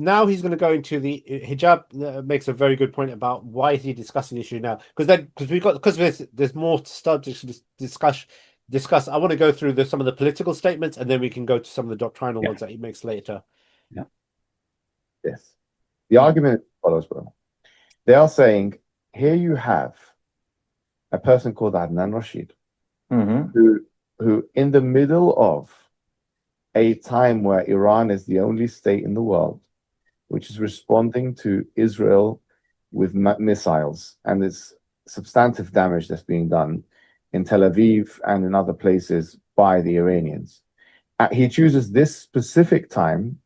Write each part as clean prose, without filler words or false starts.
now he's going to go into the hijab. Makes a very good point about why is he discussing the issue now? Because there's more subjects to discuss. I want to go through some of the political statements, and then we can go to some of the doctrinal ones that he makes later. Yeah. Yes. The argument follows, bro. They are saying here you have a person called Adnan Rashid, who in the middle of a time where Iran is the only state in the world which is responding to Israel with missiles, and there's substantive damage that's being done in Tel Aviv and in other places by the Iranians. He chooses this specific time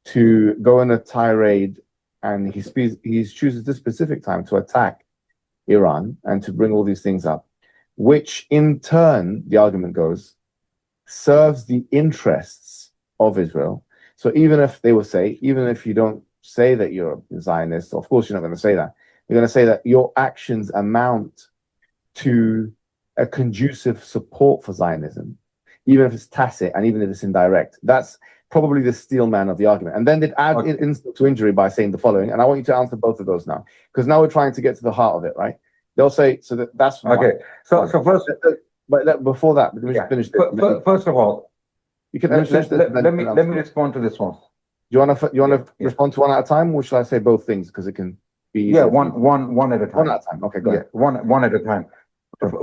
to go on a tirade, and he chooses this specific time to attack Iran and to bring all these things up, which in turn, the argument goes, serves the interests of Israel. So even if they will say, even if you don't say that you're a Zionist, of course you're not going to say that. You're going to say that your actions amount to a conducive support for Zionism, even if it's tacit and even if it's indirect. That's probably the steel man of the argument. And then they'd add insult to injury by saying the following, and I want you to answer both of those now, because now we're trying to get to the heart of it, right? They'll say, so that's okay. So first, but before that, let me just finish this. First of all, you can let me respond to this one. Do you want to respond to one at a time, or should I say both things because it can be easier? Yeah, one at a time. One at a time. Okay, go ahead. One at a time.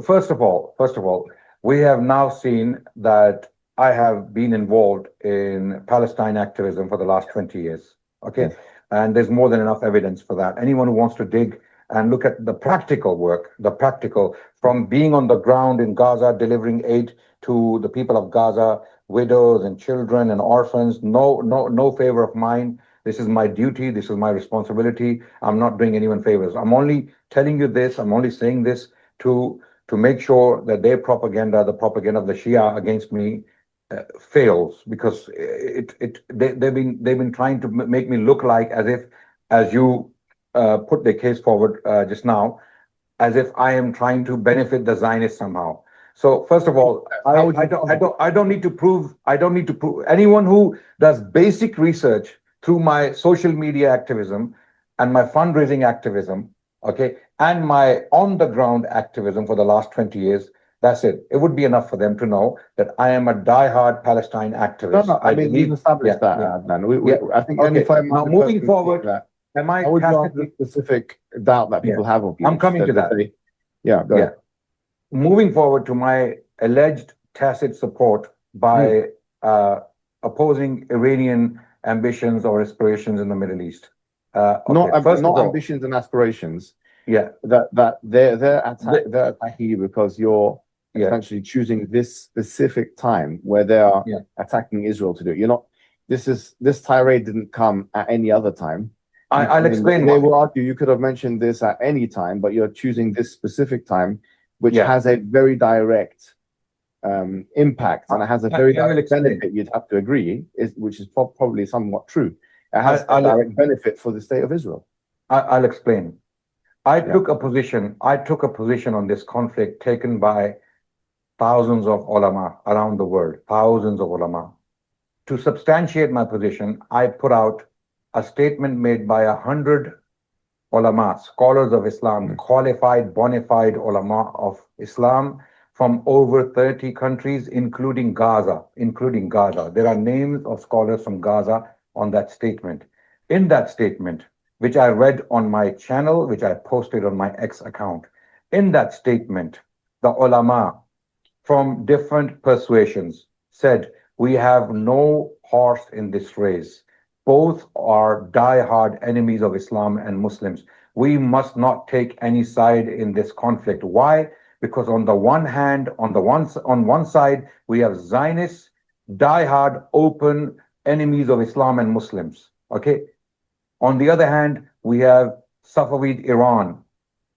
First of all, we have now seen that I have been involved in Palestine activism for the last 20 years. Okay, yes. And there's more than enough evidence for that. Anyone who wants to dig and look at the practical work, from being on the ground in Gaza, delivering aid to the people of Gaza, widows and children and orphans, no favor of mine. This is my duty. This is my responsibility. I'm not doing anyone favors. I'm only telling you this. I'm only saying this to make sure that their propaganda, the propaganda of the Shia against me, fails, because they've been trying to make me look like as you put the case forward just now, as if I am trying to benefit the Zionists somehow. So first of all, I don't need to prove. Anyone who does basic research through my social media activism and my fundraising activism, okay, and my on the ground activism for the last 20 years, that's it. It would be enough for them to know that I am a diehard Palestine activist. No, I mean, we've established that, Adnan. I think okay. Now, moving forward, how would you answer the specific doubt that people have of you? I'm coming to that. Go ahead. Moving forward to my alleged tacit support by opposing Iranian ambitions or aspirations in the Middle East. Not ambitions and aspirations. Yeah, that they're attacking you because you're essentially choosing this specific time where they are attacking Israel to do it. You're not. This tirade didn't come at any other time. I'll explain. They will argue you could have mentioned this at any time, but you're choosing this specific time, which has a very direct impact, and it has a very direct benefit. You'd have to agree, which is probably somewhat true. It has a direct benefit for the state of Israel. I'll explain. I took a position on this conflict taken by thousands of ulama around the world, thousands of ulama. To substantiate my position, I put out a statement made by 100 ulama, scholars of Islam, qualified, bona fide ulama of Islam from over 30 countries, including Gaza. There are names of scholars from Gaza on that statement. In that statement, which I read on my channel, which I posted on my X account. In that statement, the ulama from different persuasions said, we have no horse in this race. Both are die-hard enemies of Islam and Muslims. We must not take any side in this conflict. Why? Because on the one hand, on one side, we have Zionists, die-hard, open enemies of Islam and Muslims. Okay. On the other hand, we have Safavid Iran,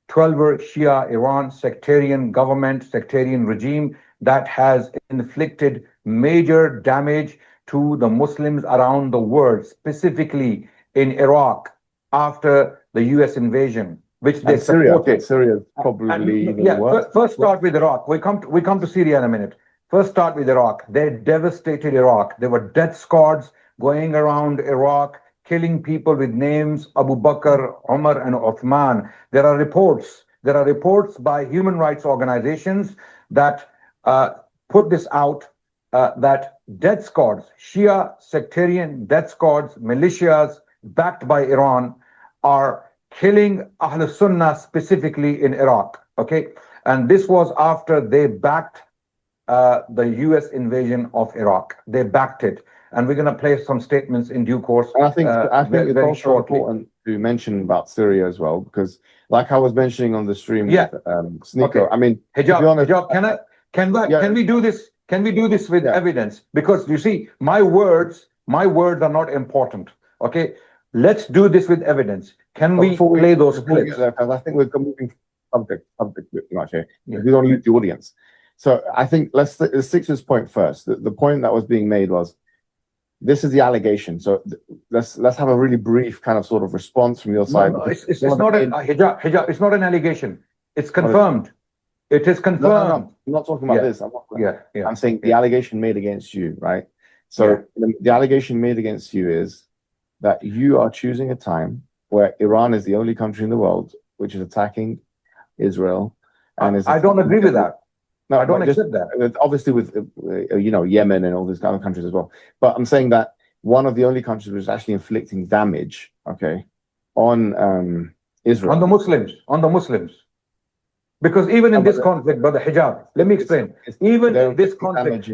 12er Shia Iran, sectarian government, sectarian regime that has inflicted major damage to the Muslims around the world, specifically in Iraq after the US invasion, which they supported. Syria probably even worse. First start with Iraq. We come to Syria in a minute. First start with Iraq. They devastated Iraq. There were death squads going around Iraq, killing people with names Abu Bakr, Umar, and Uthman. There are reports by human rights organizations that put this out, that death squads, Shia sectarian death squads, militias backed by Iran, are killing Ahl Sunnah specifically in Iraq. Okay, and this was after they backed the US invasion of Iraq. They backed it, and we're going to play some statements in due course. And I think it's also shortly important to mention about Syria as well, because like I was mentioning on the stream, with, Sneeko, okay. I mean, Hijab, to be honest, Hijab, can we do this? Can we do this with evidence? Because you see, my words are not important. Okay, let's do this with evidence. Can we play those clips? Because I think we're moving subject too much here. Yeah. We don't use the audience. So I think let's stick to this point first. The point that was being made was, this is the allegation. So let's have a really brief kind of sort of response from your side. No, it's not an Hijab. It's not an allegation. It's confirmed. It is confirmed. No. I'm not talking about this. I'm saying the allegation made against you, right? So the allegation made against you is that you are choosing a time where Iran is the only country in the world which is attacking Israel, and I don't agree with that. No, I don't accept that. Obviously, with Yemen and all these other countries as well. But I'm saying that one of the only countries which is actually inflicting damage, on Israel, on the Muslims. Because even in this conflict, Brother Hijab, let me explain. Even in this conflict,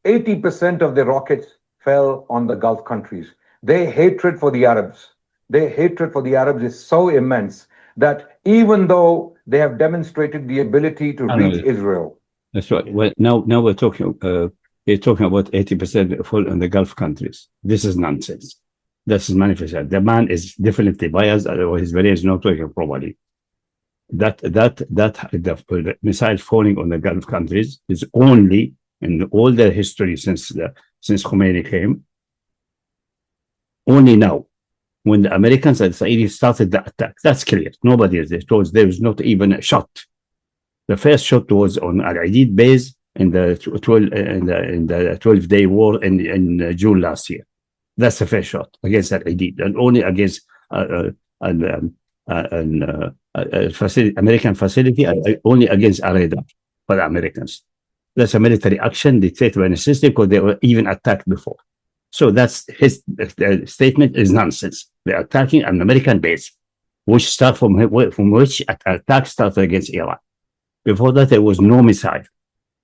80% of the rockets fell on the Gulf countries. Their hatred for the Arabs is so immense that even though they have demonstrated the ability to reach Israel. That's right. Well, now we're talking. You're talking about 80% fall on the Gulf countries. This is nonsense. This is manifested. The man is definitely biased, or his brain is not working properly. The missile falling on the Gulf countries is only in all their history since Khomeini came. Only now, when the Americans and Saudi started the attack, that's clear. Nobody is there. There was not even a shot. The first shot was on Aideed base in the 12-day war in June last year. That's the first shot against Aideed, and only against American facility, only against Iraq for the Americans. That's a military action dictated by necessity because they were even attacked before. So that's his statement is nonsense. They're attacking an American base, which start from which attack started against Iran. Before that, there was no missile,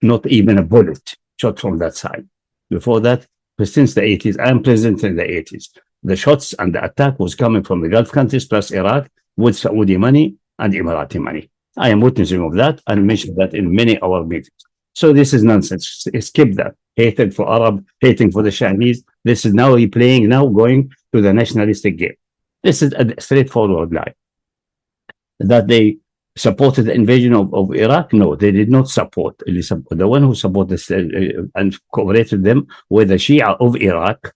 not even a bullet shot from that side. Before that, since the 80s, I'm present in the 80s. The shots and the attack was coming from the Gulf countries plus Iraq with Saudi money and Emirati money. I am witnessing of that and mentioned that in many of our meetings. So this is nonsense. Skip that. Hated for Arab, hating for the Chinese. This is now going to the nationalistic game. This is a straightforward lie. That they supported the invasion of Iraq? No, they did not support. The one who supported and cooperated them were the Shia of Iraq,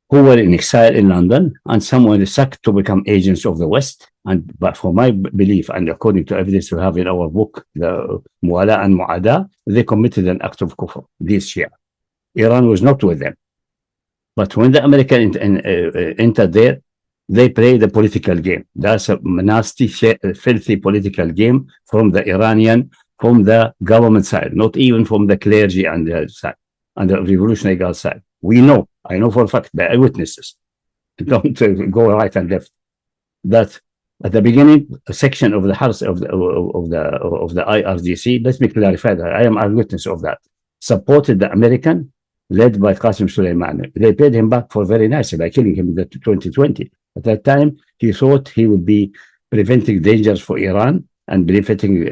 who were in exile in London, and some were sacked to become agents of the West. But for my belief, and according to evidence we have in our book, the Mu'ala and Mu'ada, they committed an act of kufr this year. Iran was not with them. But when the Americans entered there, they played the political game. That's a nasty, filthy political game from the Iranian, from the government side, not even from the clergy and the side, and the Revolutionary Guard side. We know, I know for a fact, the eyewitnesses, don't go right and left, that at the beginning, a section of the house of the IRGC, let me clarify that I am a witness of that, supported the American, led by Qasem Soleimani. They paid him back for very nicely by killing him in the 2020. At that time, he thought he would be preventing dangers for Iran and benefiting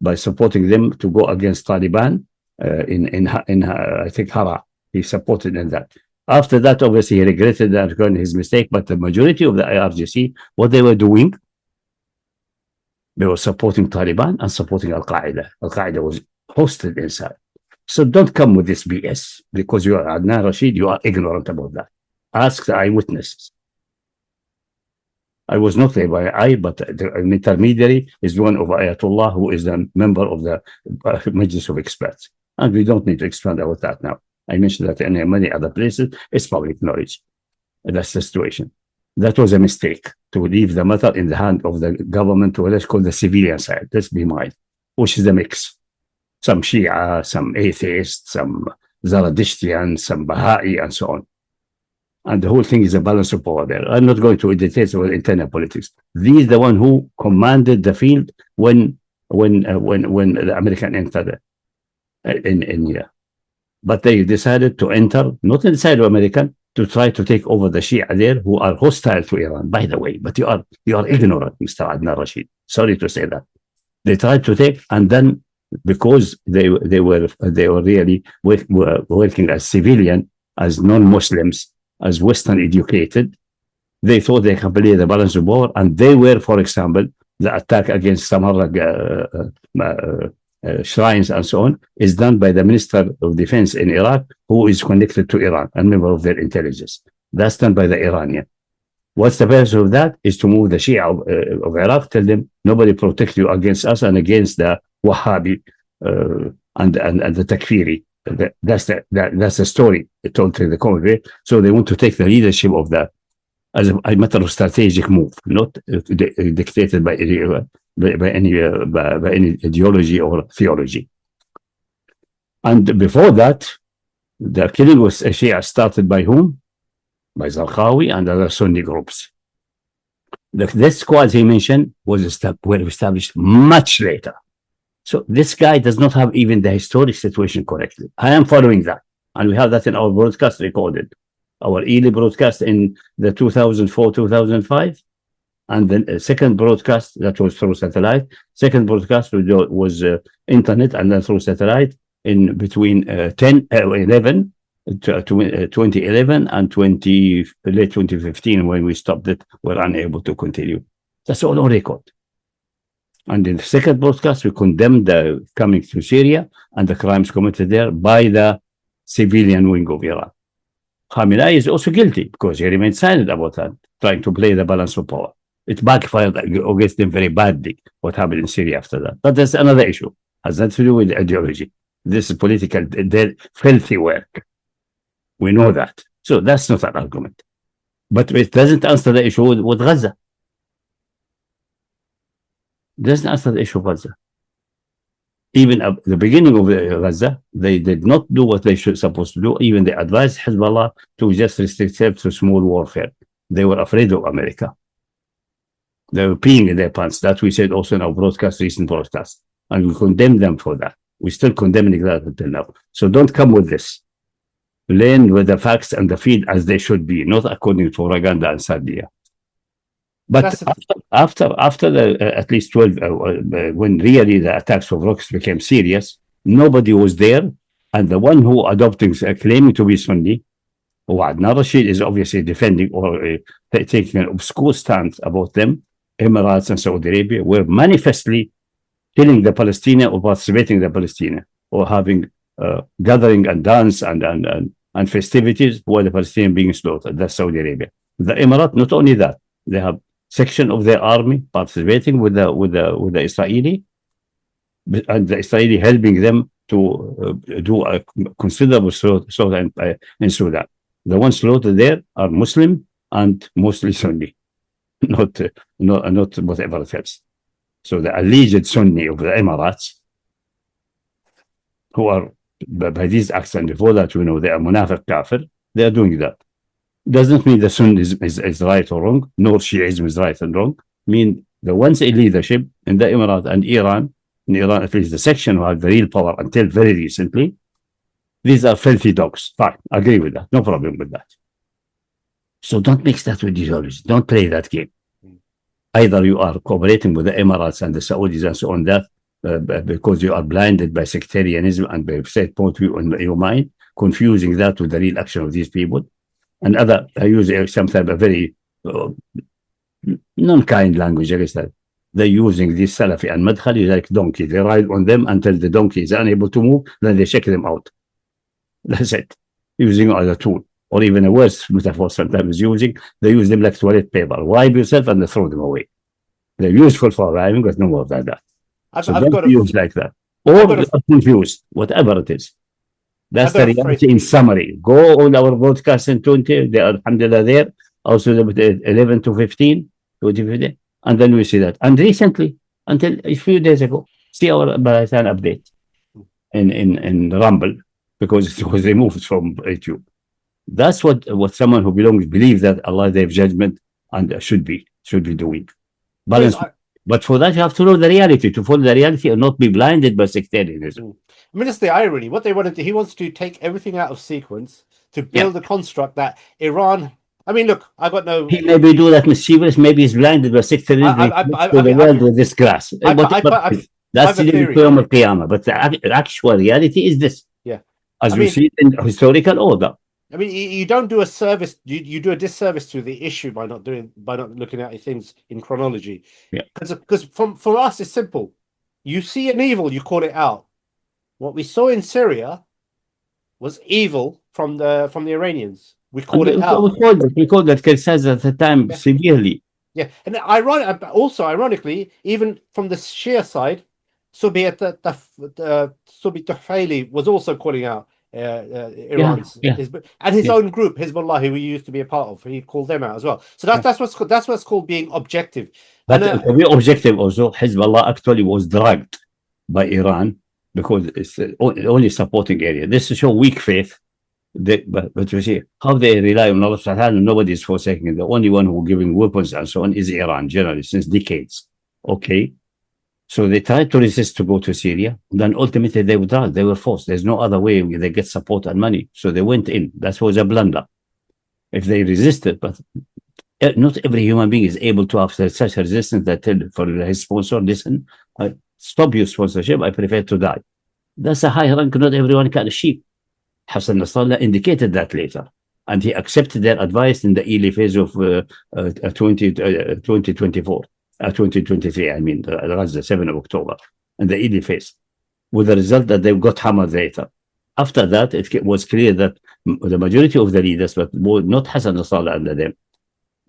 by supporting them to go against Taliban in I think Hara. He supported in that. After that, obviously, he regretted that his mistake. But the majority of the IRGC, what they were doing, they were supporting Taliban and supporting Al Qaeda. Al Qaeda was hosted inside. So don't come with this BS because you are Adnan Rashid. You are ignorant about that. Ask the eyewitnesses. I was not there by but an intermediary is one of Ayatollah, who is a member of the Majlis of Experts. And we don't need to expand about that now. I mentioned that in many other places. It's public knowledge. That's the situation. That was a mistake to leave the matter in the hand of the government, or let's call the civilian side. Let's be mindful, which is a mix. Some Shia, some atheists, some Zaradishtian, some Baha'i, and so on. And the whole thing is a balance of power there. I'm not going to details about internal politics. These are the one who commanded the field when the American entered in here. But they decided to enter, not inside of American, to try to take over the Shia there, who are hostile to Iran, by the way. But you are ignorant, Mr. Adnan Rashid. Sorry to say that. They tried to take, and then because they were really working as civilian, as non-Muslims, as Western educated, they thought they can play the balance of power, and they were, for example, the attack against some other shrines and so on is done by the Minister of Defense in Iraq, who is connected to Iran, a member of their intelligence. That's done by the Iranian. What's the purpose of that? Is to move the Shia of Iraq, tell them nobody protect you against us and against the Wahabi and the Takfiri. That's the story told to the Congress. So they want to take the leadership of that as a matter of strategic move, not dictated by any ideology or theology. And before that, the killing was Shia started by whom? By Zarqawi and other Sunni groups. This squad he mentioned were established much later. So this guy does not have even the historic situation correctly. I am following that. And we have that in our broadcast recorded. Our early broadcast in the 2004-2005. And then a second broadcast that was through satellite. Second broadcast was internet and then through satellite in between 2011 and late 2015 when we stopped it. We're unable to continue. That's all on record. And in the second broadcast, we condemned the coming to Syria and the crimes committed there by the civilian wing of Iran. Khamenei is also guilty because he remained silent about that, trying to play the balance of power. It backfired against them very badly, what happened in Syria after that. But that's another issue. Has nothing to do with ideology. This is political, filthy work. We know that. So that's not an argument. But it doesn't answer the issue with Gaza. Doesn't answer the issue of Gaza. Even at the beginning of Gaza, they did not do what they should supposed to do. Even they advised Hezbollah to just restrict themselves to small warfare. They were afraid of America. They were peeing in their pants. That we said also in our recent broadcast. And we condemn them for that. We're still condemning that until now. So don't come with this. Learn with the facts and the feed as they should be, not according to propaganda and Sardia. But after the at least 12, when really the attacks of rockets became serious, nobody was there. And the one who adopting, claiming to be Sunni, Adnan Rashid is obviously defending or taking an obscure stance about them, Emirates and Saudi Arabia, were manifestly killing the Palestinians or participating in the Palestinians or having gathering and dance and festivities while the Palestinians being slaughtered. That's Saudi Arabia. The Emirates, not only that, they have section of their army participating with the Israeli, and the Israeli helping them to do a considerable slaughter in Sudan. The ones slaughtered there are Muslim and mostly Sunni, not whatever else. So the alleged Sunni of the Emirates, who are by these acts, and before that we know they are Munafiq Kafir, they are doing that. Doesn't mean the Sunnism is right or wrong, nor Shiism is right and wrong. I mean, the ones in leadership in the Emirates and Iran, in Iran at least the section who had the real power until very recently, these are filthy dogs. Fine, agree with that, no problem with that. So don't mix that with ideology. Don't play that game. Either you are cooperating with the Emirates and the Saudis and so on that because you are blinded by sectarianism and by set point of view in your mind, confusing that with the real action of these people. And I use sometimes a very non-kind language, I guess that they're using this Salafi and Madkhali like donkey. They ride on them until the donkey is unable to move, then they check them out. That's it. Using as a tool. Or even a worse metaphor sometimes they use them like toilet paper. Wipe yourself and they throw them away. They're useful for arriving, but no more than that. So don't use like that. Or confused, whatever it is. That's the reality in summary. Go on our broadcast in 20, they are alhamdulillah there, also 11 to 15, 20, and then we see that. And recently, until a few days ago, see our Barathan update in Rumble, because it was removed from YouTube. That's what someone who believes that Allah Day of Judgment and should be doing. Balance. But for that, you have to know the reality, to follow the reality and not be blinded by sectarianism. I mean, that's the irony. What they want to do, he wants to take everything out of sequence to build a construct that Iran. I mean, look, I got no. He maybe do that mischievous. Maybe he's blinded by sectarianism. The world with this glass. That's the theory of Qiyamah. But the actual reality is this. Yeah, as we see in historical order. I mean, you don't do a service. You do a disservice to the issue by not looking at things in chronology. Yeah, because for us it's simple. You see an evil, you call it out. What we saw in Syria was evil from the Iranians. We called it out. We called that criticized at the time severely. Yeah, and ironically, even from the Shia side, Subi Tuhfaili was also calling out Iran's and his own group, Hezbollah, who we used to be a part of. He called them out as well. So that's what's called being objective. But to be objective, also Hezbollah actually was dragged by Iran because it's the only supporting area. This is show weak faith. But you see how they rely on Allah Subhanahu wa Ta'ala. Nobody is forsaking. The only one who giving weapons and so on is Iran, generally since decades. Okay. So they tried to resist to go to Syria. Then ultimately they withdrew. They were forced. There's no other way they get support and money. So they went in. That was a blunder. If they resisted, but not every human being is able to have such a resistance that tell for his sponsor, listen, stop your sponsorship. I prefer to die. That's a high rank. Not everyone can achieve. Hassan Nasrallah indicated that later. And he accepted their advice in the early phase of 2024. 2023, I mean, that's the 7th of October, and the early phase, with the result that they got hammered later. After that, it was clear that the majority of the leaders, but not Hassan Nasrallah under them,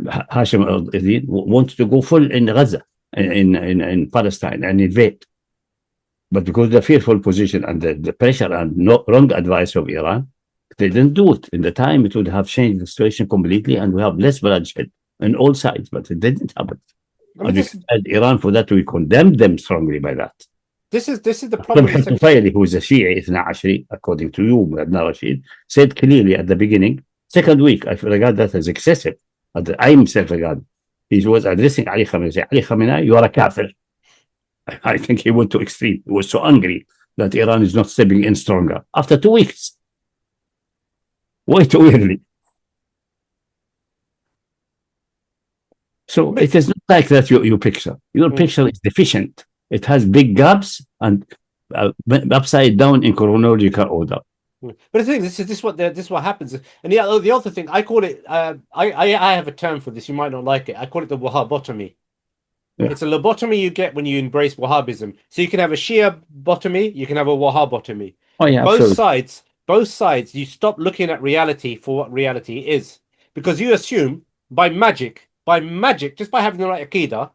Hashim al-Adid, wanted to go full in Gaza, in Palestine, and invade. But because of the fearful position and the pressure and wrong advice of Iran, they didn't do it. In the time, it would have changed the situation completely, and we have less bloodshed on all sides, but it didn't happen. I mean, Iran for that, we condemn them strongly by that. This is the problem. Tufayli, who is a Shia, Ithna Ashri, according to you, Adnan Rashid, said clearly at the beginning, second week, I regard that as excessive. I himself regard. He was addressing Ali Khamenei. Ali Khamenei, you are a kafir. I think he went to extreme. He was so angry that Iran is not stepping in stronger. After 2 weeks. Way too early. So it is not like that your picture. Your picture is deficient. It has big gaps and upside down in chronological order. But the thing, this is what happens. And the other thing, I call it. I have a term for this. You might not like it. I call it the Wahhabotomy. Yeah. It's a lobotomy you get when you embrace Wahhabism. So you can have a Shia botomy, you can have a Wahhabotomy. Oh yeah, both sides. You stop looking at reality for what reality is, because you assume by magic, just by having the right Aqidah,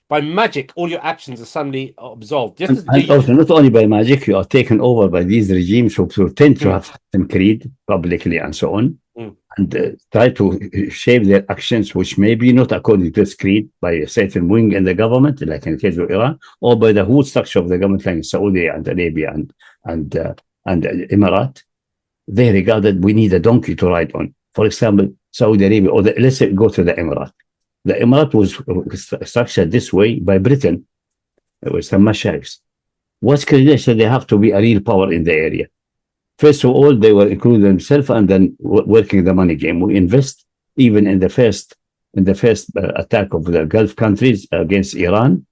by magic, all your actions are suddenly absolved. And also, not only by magic, you are taken over by these regimes who pretend to have some creed publicly and so on, and try to shape their actions, which may be not according to this creed, by a certain wing in the government, like in the case of Iran, or by the whole structure of the government, like Saudi and Arabia and Emirates. They regarded we need a donkey to ride on. For example, Saudi Arabia, or let's say go to the Emirates. The Emirate was structured this way by Britain. It was some mashaykhs. What's credential? They have to be a real power in the area. First of all, they were including themselves and then working the money game. We invest even in the first attack of the Gulf countries against Iran,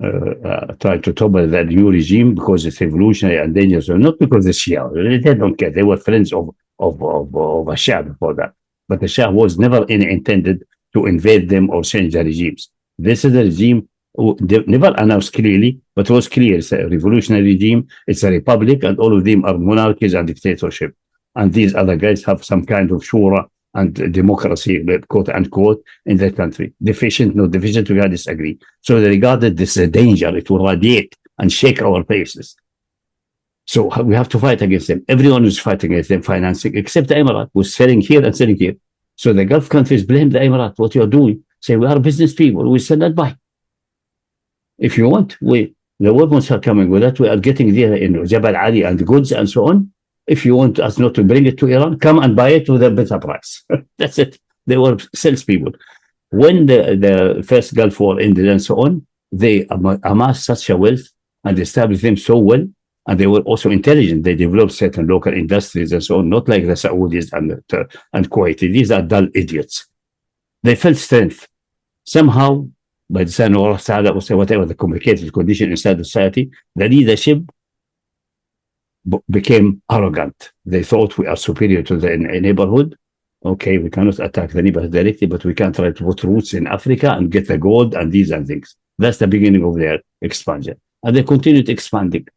trying to topple that new regime because it's revolutionary and dangerous, or not because it's Shia. They don't care. They were friends of a Shia before that. But the Shia was never intended to invade them or change the regimes. This is a regime who never announced clearly, but was clear. It's a revolutionary regime, it's a republic, and all of them are monarchies and dictatorship. And these other guys have some kind of shura and democracy, quote unquote, in their country. Deficient, no deficient, we disagree. So they regarded this as a danger. It will radiate and shake our faces. So we have to fight against them. Everyone is fighting against them, financing, except the Emirates, who's selling here and selling here. So the Gulf countries blame the Emirates, what you're doing. Say, we are business people, we sell and buy. If you want, the weapons are coming with that. We are getting there in Jabal Ali and goods and so on. If you want us not to bring it to Iran, come and buy it with a better price. That's it. They were salespeople. When the first Gulf War ended and so on, they amassed such a wealth and established them so well. And they were also intelligent. They developed certain local industries and so on, not like the Saudis and Kuwaitis. These are dull idiots. They felt strength. Somehow, by the time Allah Ta'ala was whatever the complicated condition inside the society, the leadership became arrogant. They thought we are superior to the neighborhood. Okay, we cannot attack the neighborhood directly, but we can try to put roots in Africa and get the gold and these and things. That's the beginning of their expansion. And they continued expanding.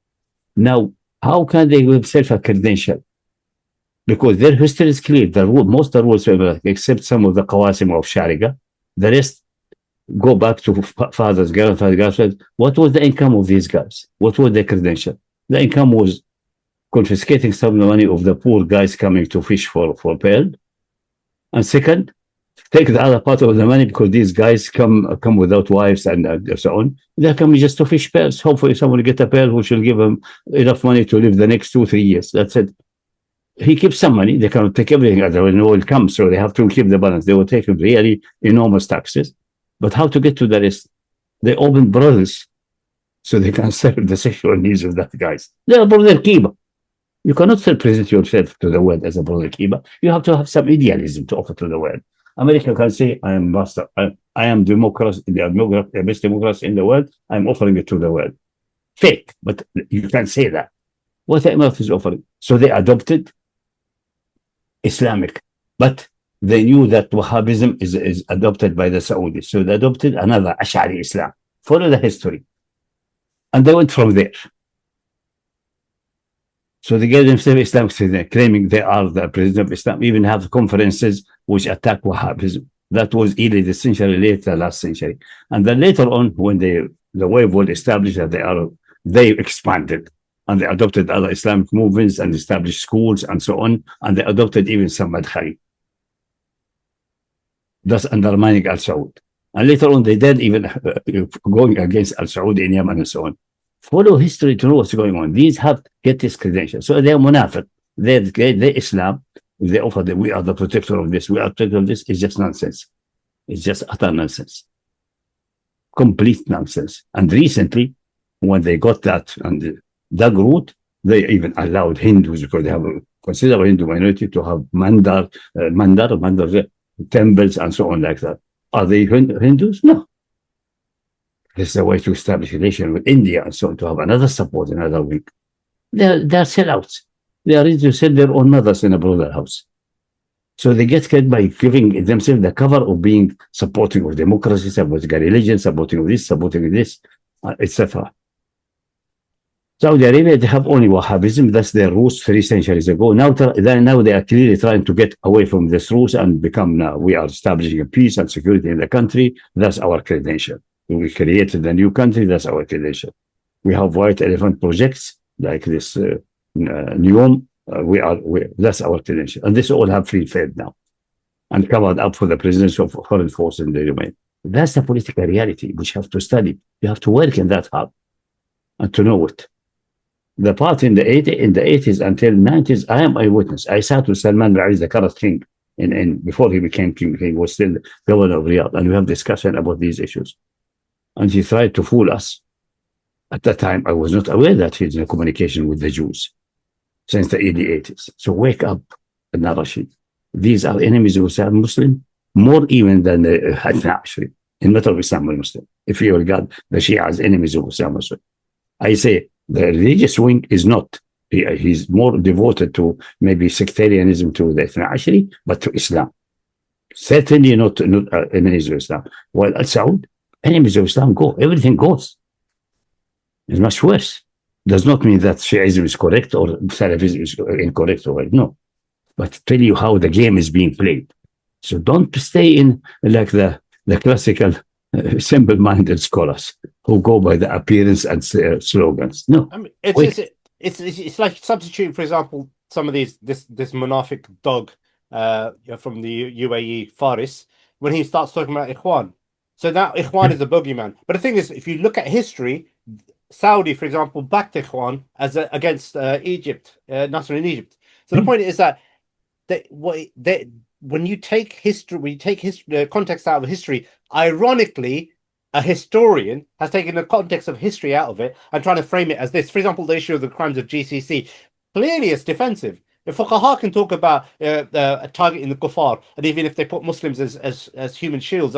Now, how can they give themselves a credential? Because their history is clear. Most of the rules, except some of the Qawasim of Sharia, the rest go back to fathers, grandfathers. What was the income of these guys? What was their credential? The income was confiscating some of the money of the poor guys coming to fish for pearl. And second, take the other part of the money because these guys come without wives and so on. They're coming just to fish pearls. Hopefully someone will get a pearl who shall give them enough money to live the next 2-3 years. That's it. He keeps some money. They cannot take everything. Otherwise no oil comes, so they have to keep the balance. They will take really enormous taxes. But how to get to the rest? They open brothels so they can serve the sexual needs of that guys. They are brother keeper. You cannot present yourself to the world as a brother keeper. You have to have some idealism to offer to the world. America can say, I am master. I am democracy, the best democracy in the world. I'm offering it to the world. Fake, but you can say that. What the Emirates is offering. So they adopted Islamic, but they knew that Wahhabism is adopted by the Saudis. So they adopted another Ash'ari Islam. Follow the history. And they went from there. So they gave themselves Islamic, claiming they are the president of Islam, even have conferences which attack Wahhabism. That was either the century later, last century. And then later on, when the wave was established that they expanded and they adopted other Islamic movements and established schools and so on, and they adopted even some Madkhali, thus undermining Al Saud. And later on, they did even going against Al Saud in Yemen and so on. Follow history to know what's going on. These have get this credential. So they're munafiq. They're Islam. They offer that we are the protector of this. We are protector of this. It's just nonsense. It's just utter nonsense. Complete nonsense. And recently, when they got that and dug root, they even allowed Hindus, because they have a considerable Hindu minority, to have mandar temples and so on like that. Are they Hindus? No. This is a way to establish a relation with India and so on, to have another support, another wing. They're sellouts. They are ready to sell their own mothers in a brother house. So they get killed by giving themselves the cover of being supporting of democracy, supporting a religion, supporting this, etc. Saudi Arabia, they have only Wahhabism. That's their roots 3 centuries ago. Now they are clearly trying to get away from this roots and become, now we are establishing a peace and security in the country. That's our credential. We created a new country. That's our credential. We have white elephant projects like this NEOM. That's our credential. And this all have free trade now and covered up for the presence of foreign forces in the domain. That's the political reality which you have to study. You have to work in that hard and to know it. The part in the 80s until 90s, I am eyewitness. I sat with Salman bin Abdul Aziz, the current king, before he became king. He was still governor of Riyadh, and we have discussion about these issues. And he tried to fool us. At that time, I was not aware that he's in communication with the Jews since the early 80s. So wake up, Adnan Rashid. These are enemies of Islam Muslim, more even than the Hadith actually, in matter of Islam Muslim. If you regard the Shia as enemies of Islam Muslim, I say the religious wing is not. He's more devoted to maybe sectarianism to the Ithna Ashri, but to Islam. Certainly not enemies of Islam. While Al Saud, enemies of Islam go. Everything goes. It's much worse. Does not mean that Shiism is correct or Salafism is incorrect or no. But tell you how the game is being played. So don't stay in like the classical simple-minded scholars who go by the appearance and slogans. No. I mean, it's like substituting, for example, some of this monarchic dog from the UAE Faris when he starts talking about Ikhwan. So now Ikhwan is the boogeyman. But the thing is, if you look at history, Saudi, for example, backed Ikhwan as against Egypt, Nasser in Egypt. So the point is that when you take history, context out of history, ironically, a historian has taken the context of history out of it and trying to frame it as this. For example, the issue of the crimes of GCC. Clearly, it's defensive. If fuqaha can talk about targeting the kuffar, and even if they put Muslims as human shields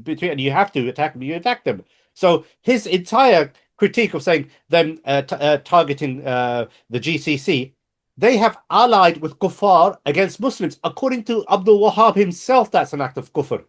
between, and you have to attack them, you attack them. So his entire critique of saying them targeting the GCC, they have allied with kuffar against Muslims. According to Abdul Wahhab himself, that's an act of kufr.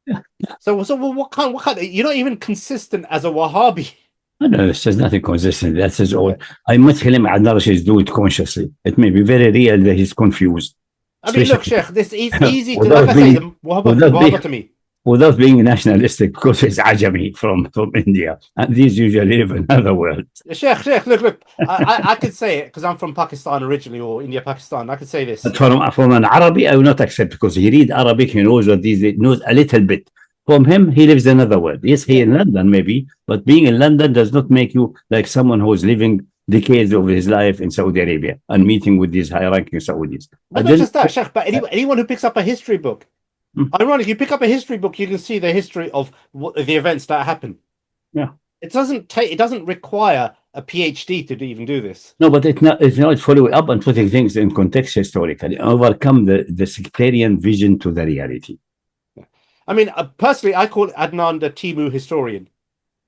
Yeah. So what kind? You're not even consistent as a Wahhabi. No, it says nothing consistent. That is all. I must tell him Adnan Rashid do it consciously. It may be very real that he's confused. I mean, look, Sheikh, this is easy to, like I say, Wahhab to me. Without being nationalistic, because it's Ajami from India, and these usually live in another world. Sheikh, look, I could say it because I'm from Pakistan originally, or India, Pakistan. I could say this. But from an Arabic, I will not accept, because he read Arabic, he knows what he knows a little bit. From him, he lives in another world. Yes, he in London maybe, but being in London does not make you like someone who is living decades of his life in Saudi Arabia and meeting with these high-ranking Saudis. But not just that, Sheikh, but anyone who picks up a history book, ironically, you pick up a history book, you can see the history of the events that happen. Yeah, it doesn't require a PhD to even do this. No, but it's not following up and putting things in context historically, overcome the sectarian vision to the reality. I mean, personally, I call Adnan the Timu historian.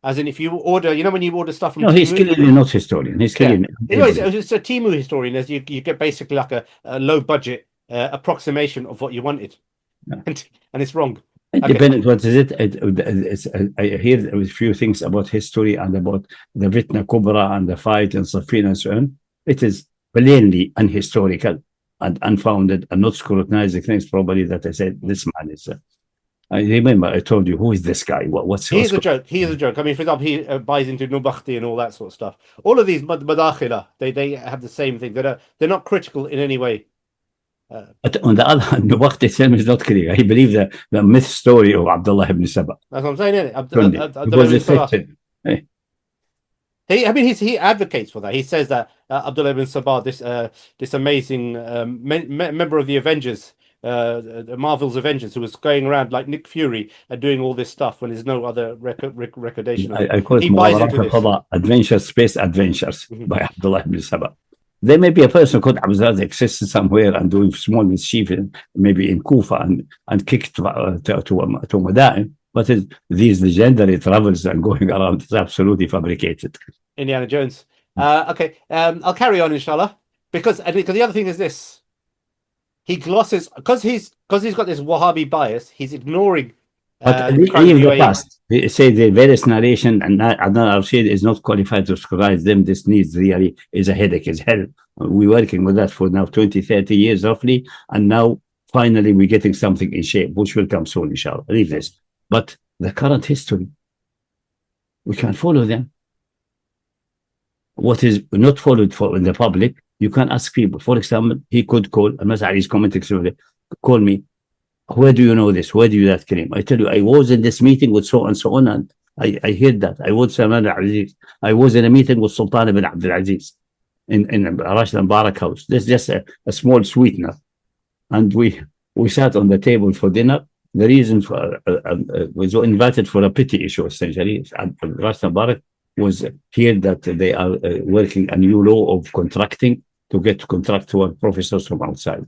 As in, if you order, when you order stuff from Timu, he's clearly not historian. He's clearly it's a Timu historian, as you get basically like a low budget approximation of what you wanted. Yeah. And it's wrong. Depending what is it? I hear a few things about history and about the Fitna Kubra and the fight and Safin and so on. It is plainly unhistorical and unfounded and not scrutinizing things properly, that I said this man is. I remember I told you, who is this guy? He's a joke. He is a joke. I mean, for example, he buys into Nubakhti and all that sort of stuff. All of these madakhila, they have the same thing. They're not critical in any way. But on the other hand, Nubakhti itself is not clear. I believe the myth story of Abdullah ibn Saba. That's what I'm saying, isn't it? Abdullah ibn Saba. He advocates for that. He says that Abdullah ibn Saba, this amazing member of the Avengers, Marvel's Avengers, who was going around like Nick Fury and doing all this stuff when there's no other recordation. I call it Space Adventures by Abdullah ibn Saba. There may be a person called Abzaz exists somewhere and doing small mischief, maybe in Kufa and kicked to Madain. But these legendary travels and going around is absolutely fabricated. Indiana Jones. Okay, I'll carry on, inshallah, because the other thing is this: he glosses because he's got this Wahhabi bias. He's ignoring. But in the past, they say the various narration, and Adnan Rashid is not qualified to scrutinize them. This needs really is a headache, is hell. We're working with that for now 20, 30 years roughly, and now finally we're getting something in shape, which will come soon, inshallah. Leave this. But the current history, we can't follow them. What is not followed in the public, you can ask people. For example, he could call, Massari is commenting, call me. Where do you know this? Where do you that claim? I tell you, I was in this meeting with so and so on, and I heard that. I was in a meeting with Sultan Bin Abdul Aziz in Rashid and Barak house. This is just a small sweetener. And we sat on the table for dinner. The reason for was invited for a pity issue, essentially. Rashid and Barak was here that they are working a new law of contracting to get contractual professors from outside.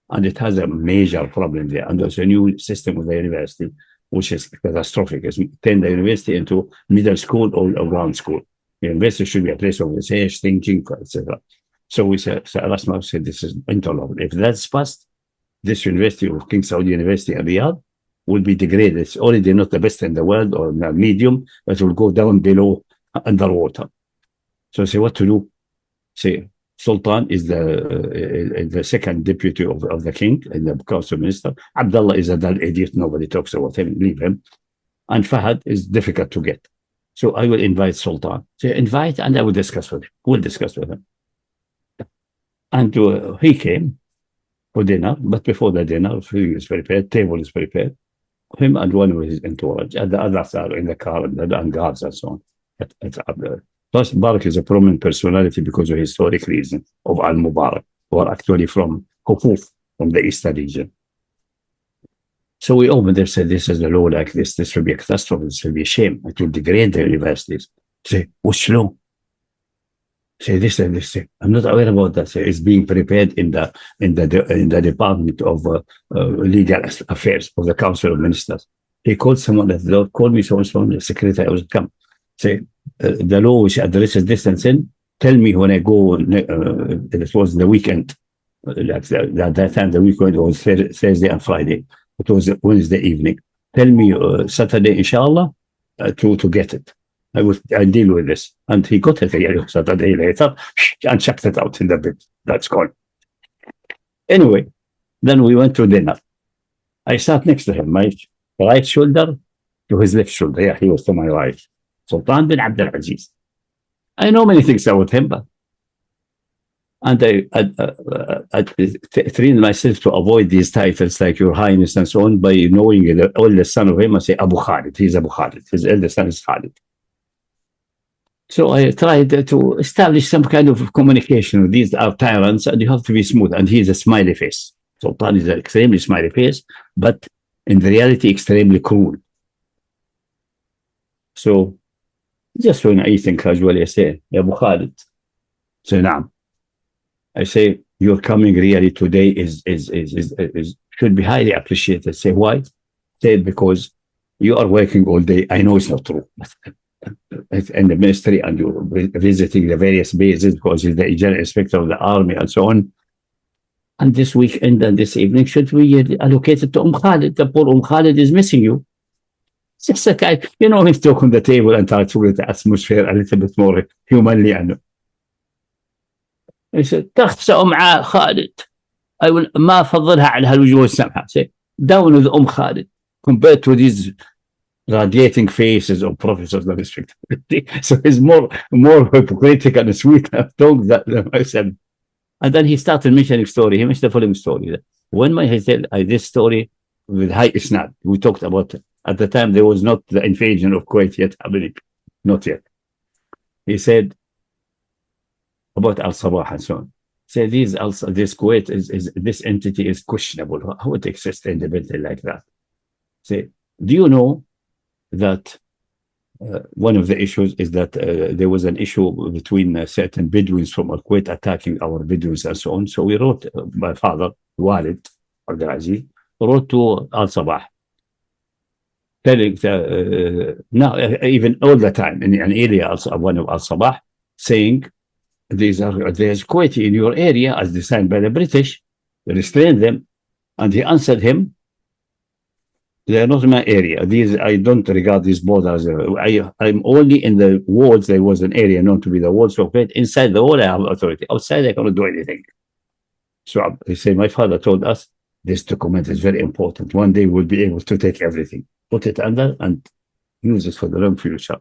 And it has a major problem there. And there's a new system with the university, which is catastrophic. It's turned the university into middle school or ground school. The university should be a place of research, thinking, etc. So we said, Rasmus said, this is intolerable. If that's passed, this university of King Saud University in Riyadh will be degraded. It's already not the best in the world or medium, but it will go down below underwater. So I say, what to do? Say, Sultan is the second deputy of the king and the council minister. Abdullah is a dull idiot. Nobody talks about him. Leave him. And Fahad is difficult to get. So I will invite Sultan. Say, invite and I will discuss with him. We'll discuss with him. And he came for dinner, but before the dinner, food is prepared, table is prepared. Him and one of his entourage, and the others are in the car and guards and so on. Plus, Mubarak is a prominent personality because of historic reasons of Al Mubarak, who are actually from Hukuf, from the Eastern region. So we opened there, said, this is the law like this will be a catastrophe, this will be a shame, it will degrade the universities. Say, what's law? Say this and this. Say, I'm not aware about that. Say, it's being prepared in the Department of Legal Affairs of the Council of Ministers. He called someone that Lord called me so the secretary. I was come. Say the law which addresses this and then tell me when I go. It was the weekend. Like that time, the weekend was Thursday and Friday. It was Wednesday evening. Tell me Saturday, inshallah, to get it. I deal with this. And he got it Saturday later and chucked it out in the bin. That's gone. Anyway, then we went to dinner. I sat next to him, my right shoulder to his left shoulder. Yeah, he was to my right. Sultan Bin Abdul Aziz. I know many things about him, but and I trained myself to avoid these titles like Your Highness and so on by knowing the oldest son of him. I say Abu Khalid. He's Abu Khalid. His eldest son is Khalid. So I tried to establish some kind of communication. These are tyrants and you have to be smooth. And he's a smiley face. Sultan is an extremely smiley face, but in reality, extremely cruel. So just when I eating casually, I say, Abu Khalid. So now, I say, your coming really today should be highly appreciated. Say, why? Say, because you are working all day. I know it's not true. In the ministry and you're visiting the various bases because he's the general inspector of the army and so on. And this weekend and this evening should be allocated to Khalid. The poor Khalid is missing you. It's just a guy, he's talking on the table and try to get the atmosphere a little bit more humanly. And he said, تخسأ مع خالد. I will ما أفضلها على هالوجوه السمحة. Say, down with Khalid compared to these radiating faces of professors of respectability. So he's more hypocritical and sweet tongue than myself. And then he started mentioning story. He mentioned the following story. When I said this story with high isnad, we talked about it. At the time there was not the invasion of Kuwait yet happening. Not yet. He said about Al-Sabah and so on. Say this Kuwait is this entity is questionable. How it exists independently like that? Say, do you know that one of the issues is that there was an issue between certain Bedouins from Kuwait attacking our Bedouins and so on. So we wrote, my father, Walid Al-Aziz, wrote to Al-Sabah, telling, now even all the time in an area, one of Al-Sabah, saying, there's Kuwaiti in your area as designed by the British, restrain them. And he answered him, they are not in my area. I don't regard these borders. I'm only in the walls. There was an area known to be the walls of it. Inside the wall, I have authority. Outside, I cannot do anything. So he said, my father told us, this document is very important. One day we'll be able to take everything, put it under and use it for the long future.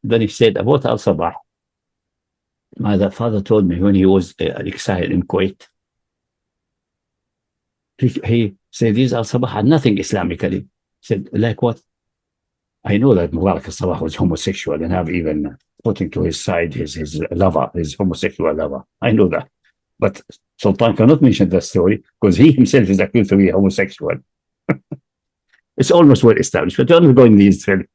Then he said about Al-Sabah. My father told me when he was exiled in Kuwait, he said these Al-Sabah had nothing Islamically. Said, like what? I know that Mubarak al-Sabah was homosexual and have even putting to his side his lover, his homosexual lover. I know that. But Sultan cannot mention that story because he himself is accused to be homosexual. It's almost well established, but don't go in these things.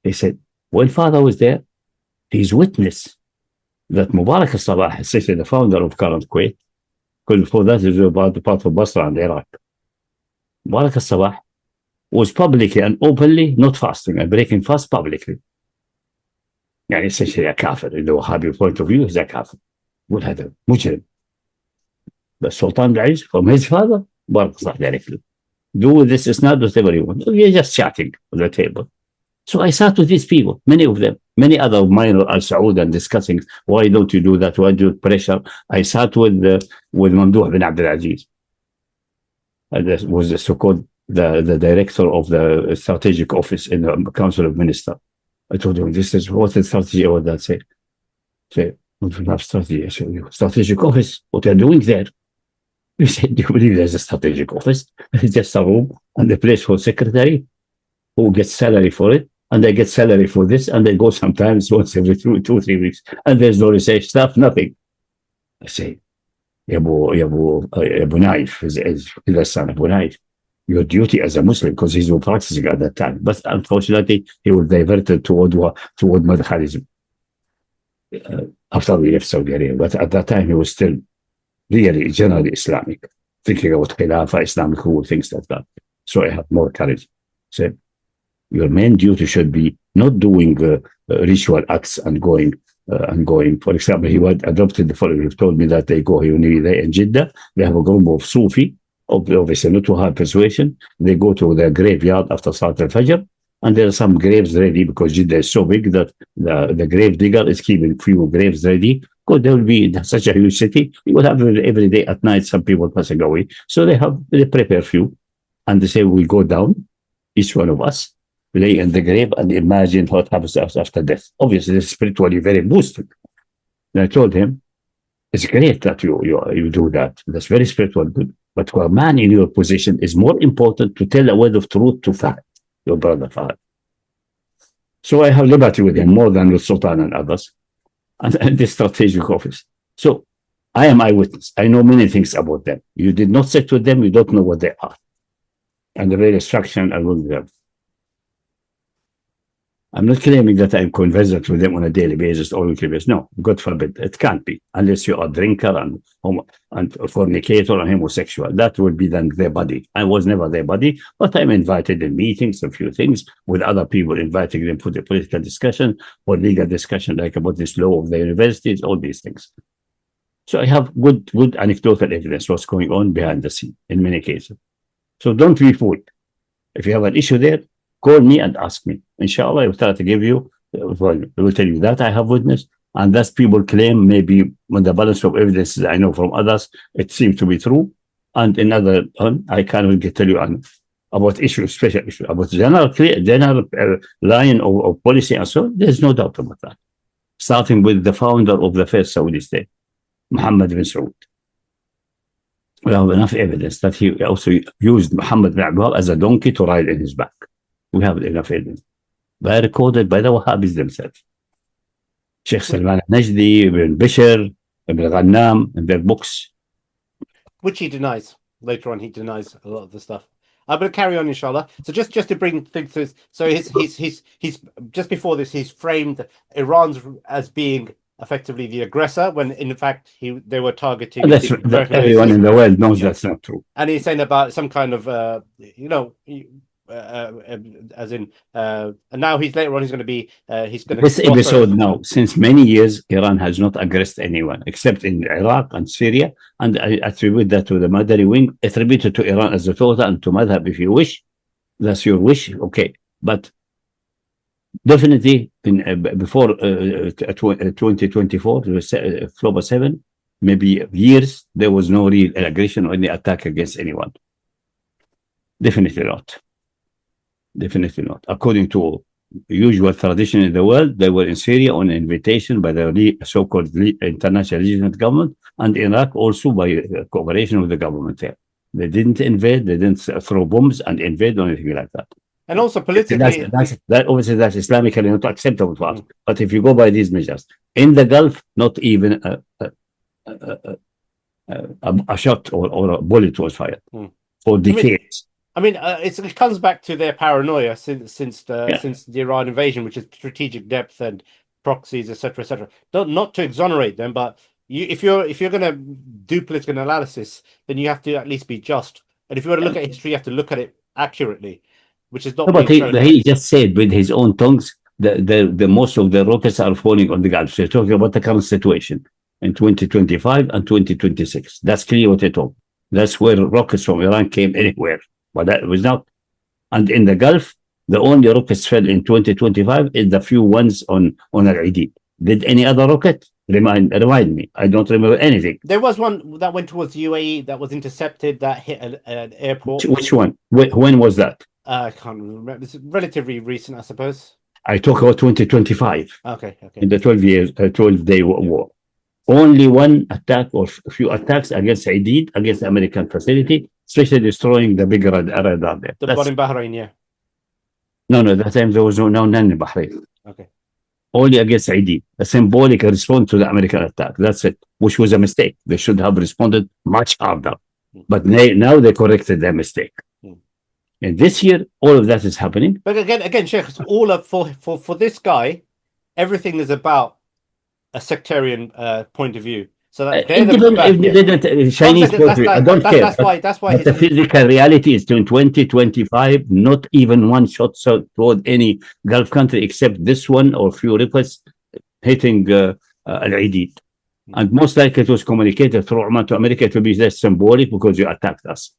He said, when father was there, he's witness that Mubarak al-Sabah, especially the founder of current Kuwait, because before that it was about the part of Basra and Iraq. Mubarak al-Sabah was publicly and openly not fasting and breaking fast publicly. يعني essentially a kafir. In the Wahabi point of view, he's a kafir. والهذا مجرم. But Sultan Bin Aziz, from his father, Mubarak al-Sabah directly. Do this isnad whatever you want. You're just chatting on the table. So I sat with these people, many of them, many other minor al-Saud and discussing, why don't you do that? Why do you pressure? I sat with Mamdu Bin Abdul Aziz. And that was the so-called the director of the strategic office in the Council of Ministers. I told him, this is what the strategy about that say. We have strategy. Strategic office. What you're doing there? We said, do you believe there's a strategic office? It's just a room and a place for secretary who gets salary for it, and they get salary for this, and they go sometimes once every 2-3 weeks, and there's no research staff, nothing. I say, Abu Naif is the son of Abu Naif. Your duty as a Muslim, because he's not practicing at that time. But unfortunately, he was diverted toward Madkhalism after we left Saudi Arabia. But at that time, he was still really generally Islamic, thinking about Khilafah, Islamic rule, things like that. So I had more courage. So your main duty should be not doing ritual acts and going. For example, he had adopted the following. He told me that they go in Jeddah. They have a group of Sufi, obviously not to have persuasion. They go to the graveyard after Salat al-Fajr, and there are some graves ready because Jeddah is so big that the grave digger is keeping few graves ready. Because there will be such a huge city, you will have every day at night some people passing away. So they prepare few, and they say we go down, each one of us, lay in the grave and imagine what happens after death. Obviously, it's spiritually very boosted. And I told him, it's great that you do that. That's very spiritual, good. But for a man in your position, is more important to tell a word of truth to Fahd, your brother Fahd. So I have liberty with him more than with Sultan and others, and the strategic office. So I am eyewitness. I know many things about them. You did not sit with them, you don't know what they are. And the very instruction I will give. I'm not claiming that I'm conversant with them on a daily basis or weekly basis. No, God forbid. It can't be unless you are a drinker and fornicator and homosexual. That would be then their body. I was never their body, but I'm invited in meetings, a few things with other people, inviting them for the political discussion or legal discussion, like about this law of the universities, all these things. So I have good anecdotal evidence what's going on behind the scene in many cases. So don't be fooled. If you have an issue there, call me and ask me. Inshallah, I will try to give you, I will tell you that I have witnessed, and that people claim maybe when the balance of evidences I know from others, it seems to be true. And another, I can't tell you about issues, special issues, about general line of policy and so on. There's no doubt about that. Starting with the founder of the first Saudi state, Mohammed bin Saud. We have enough evidence that he also used Mohammed bin Abdul as a donkey to ride in his back. We have enough evidence. They are recorded by the Wahhabis themselves. Sheikh Salman al-Najdi, Ibn Bishr, Ibn Ghannam, in their books. Which he denies. Later on, he denies a lot of the stuff. I'm going to carry on, inshallah. So just to bring things to, so he's just before this, he's framed Iran as being effectively the aggressor, when in fact they were targeting. Everyone in the world knows that's not true. And he's saying about some kind of, as in, and now later on he's going to be, he's going to. This episode now, since many years, Iran has not aggressed anyone except in Iraq and Syria, and I attribute that to the Madari wing, attributed to Iran as a total and to Madhab if you wish. That's your wish, okay. But definitely before 2024, October 7, maybe years, there was no real aggression or any attack against anyone. Definitely not. Definitely not. According to usual tradition in the world, they were in Syria on invitation by the so-called international legitimate government, and Iraq also by cooperation with the government there. They didn't invade, they didn't throw bombs and invade or anything like that. And also politically, that obviously that's Islamically not acceptable to us. But if you go by these measures, in the Gulf, not even a shot or a bullet was fired for decades. I mean, it comes back to their paranoia since the Iran invasion, which is strategic depth and proxies, etc., etc. Not to exonerate them, but if you're going to do political analysis, then you have to at least be just. And if you want to look at history, you have to look at it accurately, which is not. No, but he just said with his own tongues the most of the rockets are falling on the Gulf. So you're talking about the current situation in 2025 and 2026. That's clear what they told. That's where rockets from Iran came anywhere. But that was not. And in the Gulf, the only rockets fell in 2025 is the few ones on Aideed. Did any other rocket? Remind me. I don't remember anything. There was one that went towards UAE that was intercepted that hit an airport. Which one? When was that? I can't remember. It's relatively recent, I suppose. I talk about 2025. Okay. In the 12-day war. only one attack or a few attacks against Aideed, against the American facility, especially destroying the bigger radar there. The one in Bahrain, yeah. No, that time there was none in Bahrain. Okay. Only against Aideed, a symbolic response to the American attack. That's it, which was a mistake. They should have responded much harder. But now they corrected their mistake. And this year, all of that is happening. But again, Sheikh, it's all up for this guy. Everything is about a sectarian point of view. So that Chinese country, I don't care. That's why but the physical reality is in 2025, not even one shot toward any Gulf country except this one or few requests hitting Al-Aideed. And most likely it was communicated through Oman to America to be less symbolic because you attacked us.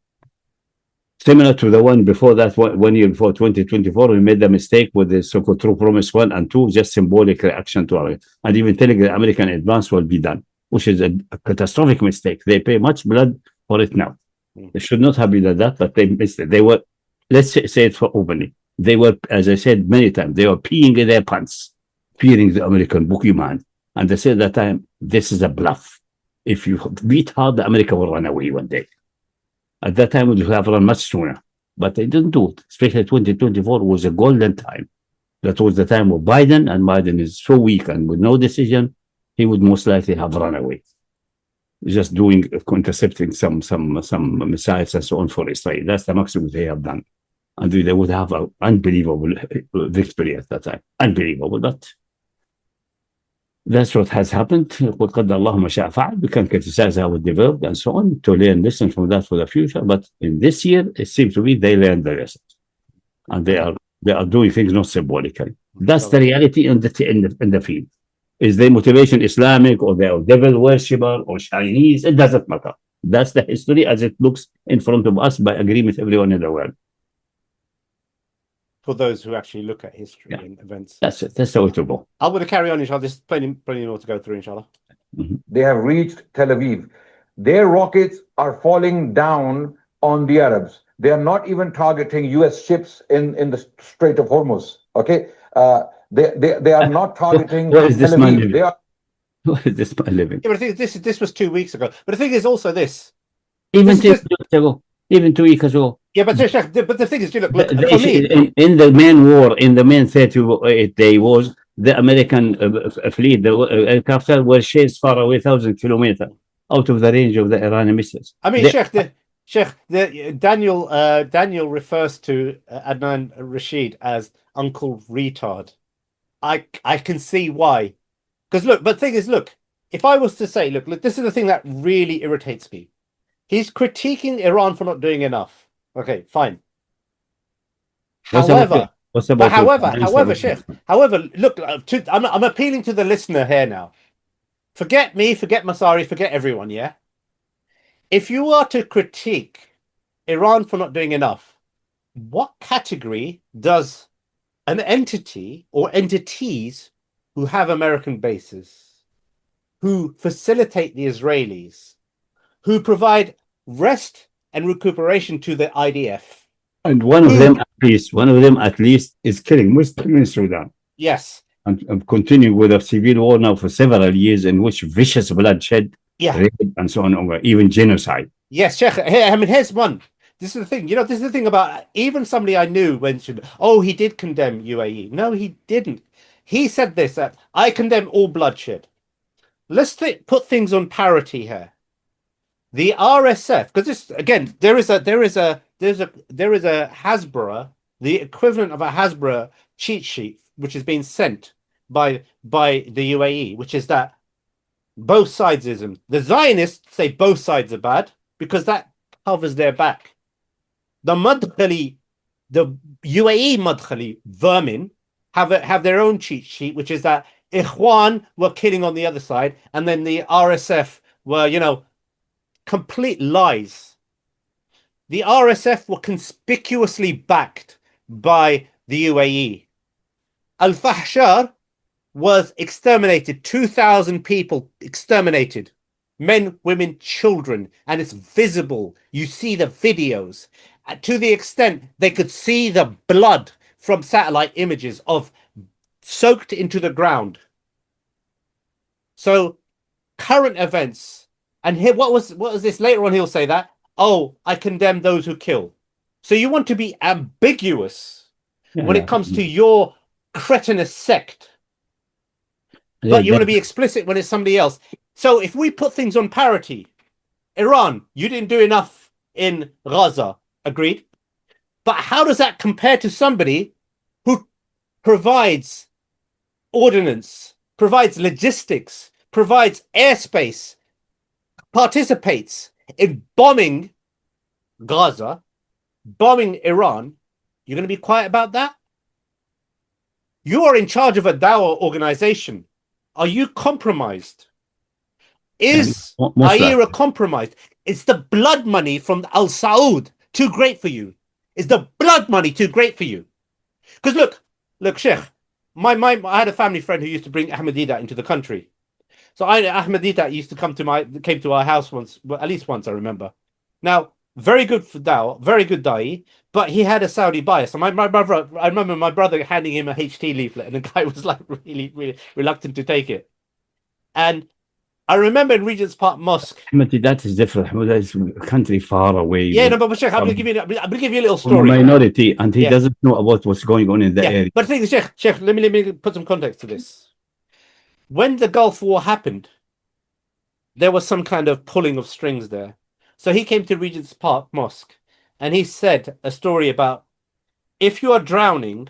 Similar to the one before that, 1 year before 2024, we made the mistake with the so-called True Promise 1 and 2, just symbolic reaction to our, and even telling the American advance will be done, which is a catastrophic mistake. They pay much blood for it now. They should not have been that, but they missed it. They were, let's say it for openly, they were, as I said many times, they were peeing in their pants, fearing the American boogeyman. And they said at that time, this is a bluff. If you beat hard, the America will run away one day. At that time, we would have run much sooner. But they didn't do it. Especially 2024 was a golden time. That was the time of Biden, and Biden is so weak and with no decision, he would most likely have run away. Just doing, intercepting some missiles and so on for Israel. That's the maximum they have done. And they would have an unbelievable victory at that time. Unbelievable, but that's what has happened. We can criticize how it developed and so on to learn lessons from that for the future. But in this year, it seems to me they learned the lessons, and they are doing things not symbolically. That's the reality in the field. Is their motivation Islamic or they are devil worshipper or Chinese? It doesn't matter. That's the history as it looks in front of us by agreement of everyone in the world. For those who actually look at history and events. That's it. That's the way to go. I'm going to carry on, inshallah. There's plenty more to go through, inshallah. They have reached Tel Aviv. Their rockets are falling down on the Arabs. They are not even targeting US ships in the Strait of Hormuz. Okay? They are not targeting Where is this Tel man Aviv. living? They are... Where is this man living? Yeah, but I think this was 2 weeks ago. But the thing is also this. Even 2 weeks ago. Even 2 weeks ago. Yeah, but the thing is, look for me. In the main war, in the main 38-day wars, the American fleet, the aircraft were chased far away, 1,000 kilometers out of the range of the Iranian missiles. I mean, Daniel refers to Adnan Rashid as Uncle Retard. I can see why. Because look, but the thing is, look, if I was to say, look, this is the thing that really irritates me. He's critiquing Iran for not doing enough. Okay, fine. However, look, I'm appealing to the listener here now. Forget me, forget Massari, forget everyone, yeah? If you are to critique Iran for not doing enough, what category does an entity or entities who have American bases, who facilitate the Israelis, who provide rest and recuperation to the IDF. And one of them at least is killing Muslims in Sudan. Yes. And continuing with a civil war now for several years in which vicious bloodshed, rape, and so on, even genocide. Yes, Sheikh. I mean, here's one. This is the thing. This is the thing about even somebody I knew mentioned, he did condemn UAE. No, he didn't. He said this, that I condemn all bloodshed. Let's put things on parity here. The RSF, because this again, there is a Hasbara, the equivalent of a Hasbara cheat sheet, which is being sent by the UAE, which is that both sidesism. The Zionists say both sides are bad because that covers their back. The Madkhali, the UAE Madkhali vermin have their own cheat sheet, which is that Ikhwan were killing on the other side, and then the RSF were, complete lies. The RSF were conspicuously backed by the UAE. Al-Fahshar was exterminated, 2,000 people exterminated, men, women, children, and it's visible. You see the videos to the extent they could see the blood from satellite images of soaked into the ground. So current events. And here, what was this? Later on, he'll say that, oh, I condemn those who kill. So you want to be ambiguous when it comes to your cretinous sect, but you want to be explicit when it's somebody else. So if we put things on parity, Iran, you didn't do enough in Gaza, agreed? But how does that compare to somebody who provides ordnance, provides logistics, provides airspace, participates in bombing Gaza, bombing Iran? You're going to be quiet about that? You are in charge of a dawah organization. Are you compromised? Is IRA compromised? Is the blood money from Al Saud too great for you? Is the blood money too great for you? Because look, Sheikh, I had a family friend who used to bring Ahmadiyya into the country. So Ahmadiyya used to came to our house once, well, at least once I remember. Now, very good for dawah, very good da'i, but he had a Saudi bias. And my brother, I remember my brother handing him a HT leaflet, and the guy was like really, really reluctant to take it. And I remember in Regent's Park Mosque. That is different. That is a country far away. Yeah, no, but Sheikh, I'm going to give you a little story. A minority, and he doesn't know about what's going on in the area. But the thing is, Sheikh, let me put some context to this. When the Gulf War happened, there was some kind of pulling of strings there. So he came to Regent's Park Mosque, and he said a story about if you are drowning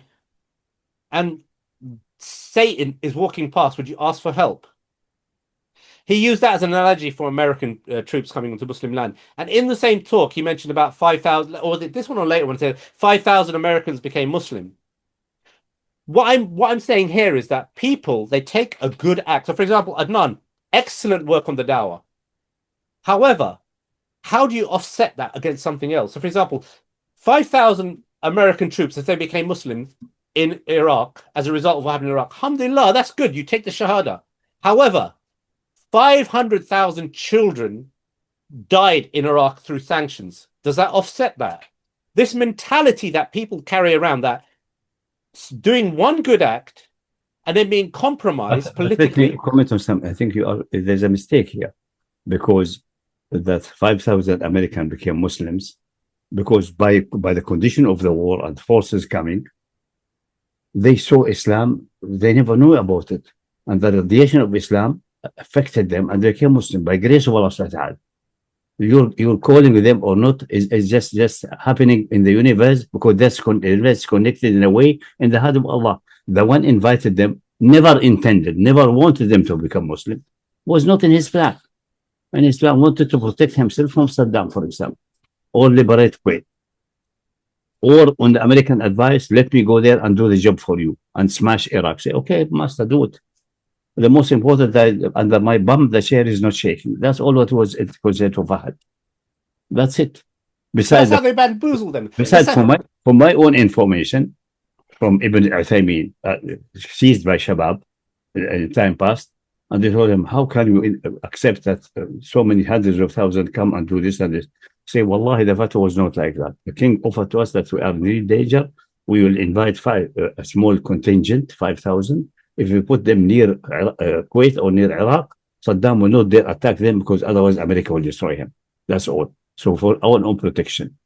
and Satan is walking past, would you ask for help? He used that as an analogy for American troops coming into Muslim land. And in the same talk, he mentioned about 5,000, or this one or later one said 5,000 Americans became Muslim. What I'm saying here is that people, they take a good act. So, for example, Adnan, excellent work on the dawah. However, how do you offset that against something else? So, for example, 5,000 American troops, if they became Muslim in Iraq as a result of what happened in Iraq, alhamdulillah, that's good. You take the shahada. However, 500,000 children died in Iraq through sanctions. Does that offset that? This mentality that people carry around, that doing one good act and then being compromised politically. Comment on something. I think there's a mistake here, because that 5,000 Americans became Muslims because by the condition of the war and forces coming, they saw Islam. They never knew about it, and the radiation of Islam affected them, and they became Muslim by grace of Allah Subhanahu wa Ta'ala. You're calling them or not is just happening in the universe, because that's connected in a way in the heart of Allah. The one invited them, never intended, never wanted them to become Muslim, was not in his plan. And Islam wanted to protect himself from Saddam, for example, or liberate Kuwait. Or on the American advice, let me go there and do the job for you and smash Iraq. Say, okay, master, do it. The most important that under my bum, the chair is not shaking. That's all what was it considered of Fahad. That's it. Besides, that's how they bamboozled them. Besides, from my own information, from Ibn Uthaymeen, seized by Shabab in time past, and they told him, how can you accept that so many hundreds of thousands come and do this and this? Say, Wallahi, the fatwa was not like that. The king offered to us that we are in real danger. We will invite a small contingent, 5,000. If we put them near Kuwait or near Iraq, Saddam will not dare attack them, because otherwise America will destroy him. That's all. So for our own protection,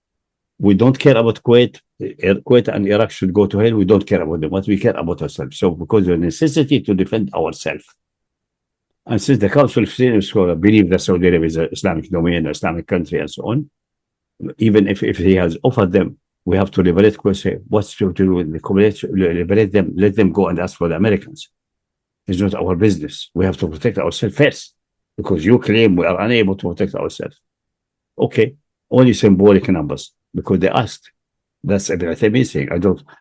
we don't care about Kuwait. Kuwait and Iraq should go to hell. We don't care about them. What we care about ourselves. So because of the necessity to defend ourselves. And since the Council of Senior Scholars believe that Saudi Arabia is an Islamic domain, an Islamic country, and so on, even if he has offered them, we have to liberate Kuwait. Say, what's to do with the liberate them, let them go and ask for the Americans. It's not our business. We have to protect ourselves first, because you claim we are unable to protect ourselves. Okay, only symbolic numbers, because they asked. That's Ibn Uthaymeen saying.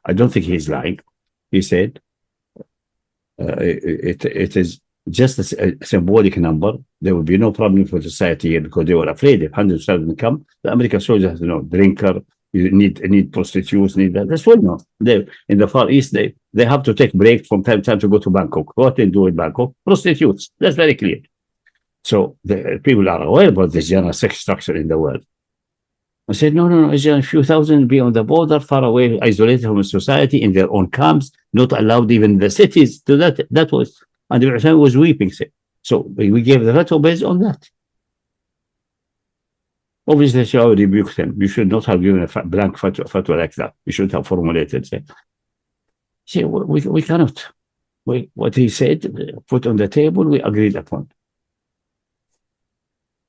I don't think he's lying. He said it is just a symbolic number. There will be no problem for society here, because they were afraid if 100,000 come, the American soldiers have to know drinker. You need prostitutes, need that. That's well known. They in the Far East, they have to take break from time to time to go to Bangkok. What they do in Bangkok? Prostitutes. That's very clear. So the people are aware about this general sex structure in the world. I said, no, it's just a few thousand be on the border, far away, isolated from society, in their own camps, not allowed even in the cities to that. That was, and the Prophet was weeping. So we gave the fatwa based on that. Obviously, Shia rebuked him. You should not have given a blank fatwa like that. You should have formulated it. See, we cannot. What he said, put on the table, we agreed upon.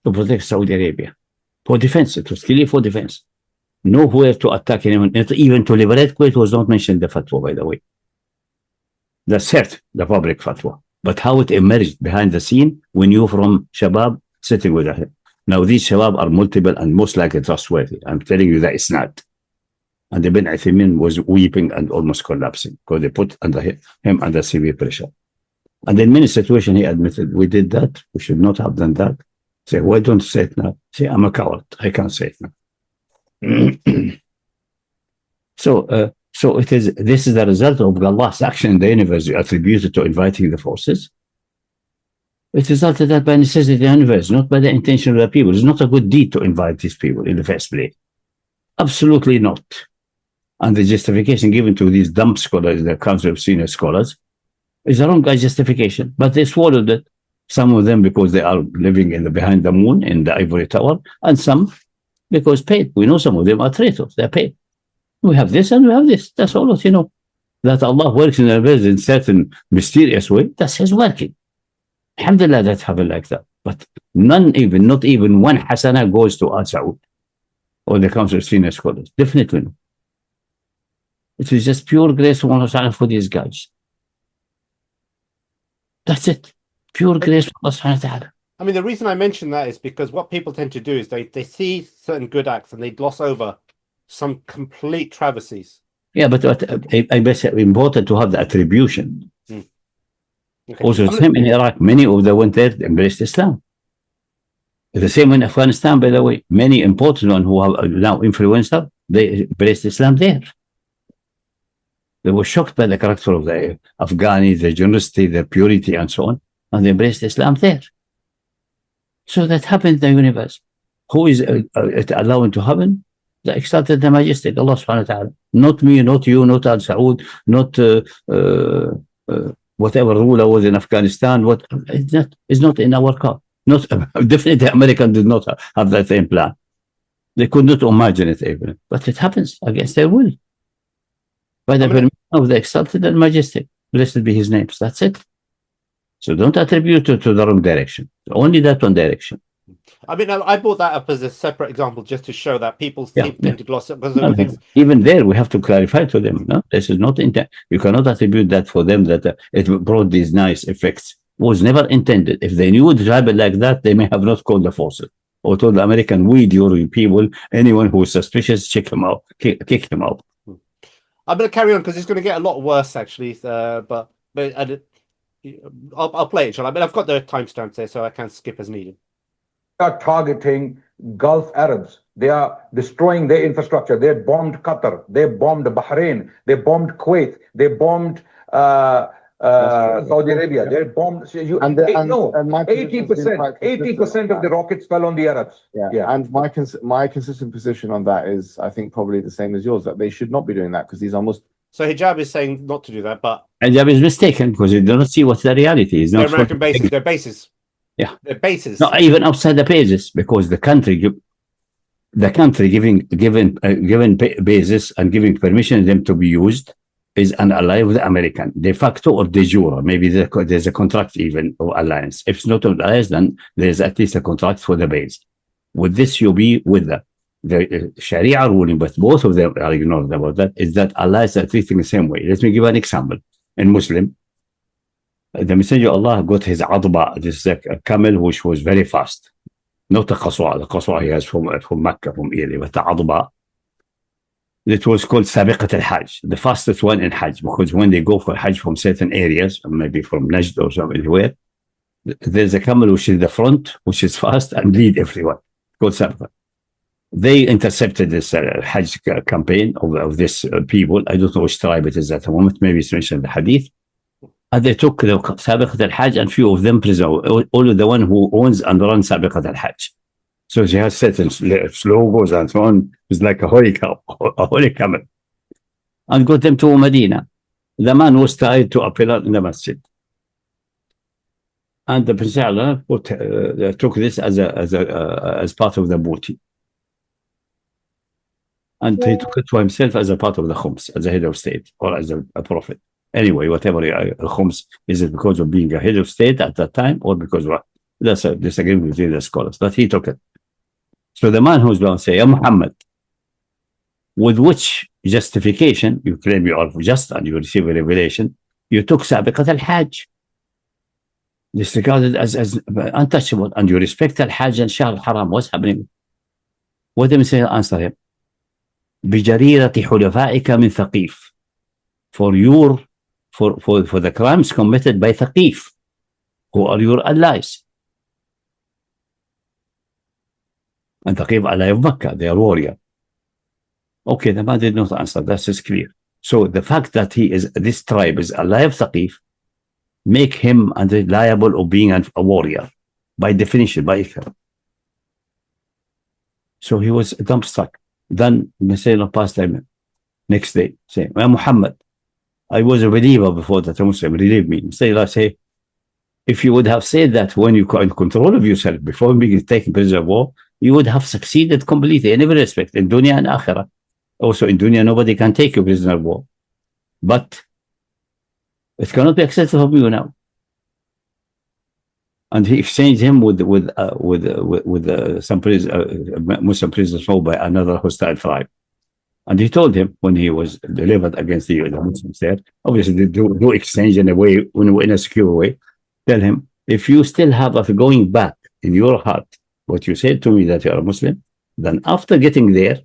To protect Saudi Arabia. For defense, it was clearly for defense. Nowhere to attack anyone, not even to liberate Kuwait was not mentioned in the fatwa, by the way. That's it, the public fatwa. But how it emerged behind the scene when you from Shabab sitting with him. Now these Shabab are multiple and most likely trustworthy. I'm telling you that it's not. And Ibn Uthaymeen was weeping and almost collapsing because they put him under severe pressure. And in many situations he admitted, we did that, we should not have done that. Say, why don't you say it now? Say, I'm a coward, I can't say it now. So this is the result of Allah's action in the universe attributed to inviting the forces. It resulted that by necessity of the universe, not by the intention of the people. It's not a good deed to invite these people in the first place. Absolutely not. And the justification given to these dumb scholars, the Council of Senior Scholars, is a wrong justification. But they swallowed it. Some of them because they are living behind the moon in the ivory tower, and some because paid. We know some of them are traitors. They're paid. We have this and we have this. That's all what you know. That Allah works in the universe in certain mysterious way. That's His working. Alhamdulillah, that happened like that. But not even one hasana goes to Al Saud or the Council of Senior Scholars. Definitely not. It is just pure grace from Allah for these guys. That's it. Pure grace from Allah subhanahu wa ta'ala. I mean, the reason I mention that is because what people tend to do is they see certain good acts and they gloss over some complete travesties. Yeah, but I guess it's important to have the attribution. Okay. Also, the same in Iraq, many of them went there, embraced Islam. The same in Afghanistan, by the way. Many important ones who have now influencer, they embraced Islam there. They were shocked by the character of the Afghani, their generosity, their purity, and so on, and they embraced Islam there. So that happened in the universe. Who is allowing to happen? The exalted, the majestic, Allah subhanahu wa ta'ala. Not me, not you, not Al Saud, not whatever ruler was in Afghanistan. It's not in our car. Definitely American did not have that same plan. They could not imagine it even. But it happens against their will. By the permission of the exalted and majestic. Blessed be His names. That's it. So don't attribute it to the wrong direction. Only that one direction. I mean, I brought that up as a separate example just to show that people tend to gloss it. Because even there, we have to clarify to them. No, this is not intent. You cannot attribute that for them that it brought these nice effects. It was never intended. If they knew it would happen like that, they may have not called the forces or told the American, we, your people, anyone who is suspicious, kick him out. I'm going to carry on because it's going to get a lot worse, actually. But I'll play it, shall I? But I've got the timestamps there, so I can skip as needed. Are targeting Gulf Arabs. They are destroying their infrastructure. They bombed Qatar. They bombed Bahrain. They bombed Kuwait. They bombed Saudi Arabia. They bombed. 80% of the rockets fell on the Arabs. Yeah. And my consistent position on that is, I think, probably the same as yours, that they should not be doing that because these are Muslims. So Hijab is saying not to do that, but Hijab is mistaken because you do not see what the reality is. Their American bases, their bases. Yeah, their bases. Not even outside the bases, because the country giving bases and giving permission them to be used is an ally of the American, de facto or de jure. Maybe there's a contract even of alliance. If it's not an alliance, then there's at least a contract for the base. With this, you'll be with the Sharia ruling, but both of them are ignored about that, is that allies are treating the same way. Let me give an example. In Muslim, the Messenger of Allah got his adba, this is a camel which was very fast. Not the qaswa. The qaswa he has from Mecca, from Italy, but the adba. It was called Sabiqat al-Hajj, the fastest one in Hajj, because when they go for Hajj from certain areas, maybe from Najd or somewhere, there's a camel which is in the front, which is fast and lead everyone. Called Sabiqat. They intercepted this Hajj campaign of this people. I don't know which tribe it is at the moment. Maybe it's mentioned in the Hadith. And they took the Sabiqat al-Hajj and few of them prisoner. All of the one who owns and runs Sabiqat al-Hajj. So she has certain logos and so on. It's like a holy cow, a holy camel. And got them to Medina. The man was tied to a pillar in the masjid. And the Prince Allah took this as part of the booty. And he took it to himself as a part of the khums, as a head of state or as a prophet. Anyway, whatever khums, is it because of being a head of state at that time or because of what? That's a disagreement between the scholars, but he took it. So the man who's going to say, Ya Muhammad, with which justification you claim you are just and you receive a revelation, you took Sabiqat al-Hajj, disregarded as untouchable, and you respect al-Hajj and Shahr al-Haram. What's happening? What did he answer him? بجريرة حلفائك من ثقيف, for the crimes committed by Thaqif, who are your allies. And Thaqif ally of Makkah, they are warrior. Okay, the man did not answer. That is clear. So the fact that this tribe is ally of Thaqif make him liable of being a warrior by definition, by Ikram. So he was dumbstruck. Then Messenger passed him next day, saying, Muhammad, I was a believer before that a Muslim, relieve me. Say, if you would have said that when you are in control of yourself before being taken prisoner of war, you would have succeeded completely in every respect, in dunya and akhirah. Also in dunya, nobody can take you prisoner of war. But it cannot be accepted from you now. And he exchanged him with some Muslim prisoners by another hostile tribe. And he told him when he was delivered against the Muslims there, obviously they do exchange in a way, in a secure way. Tell him, if you still have going back in your heart what you said to me that you are a Muslim, then after getting there,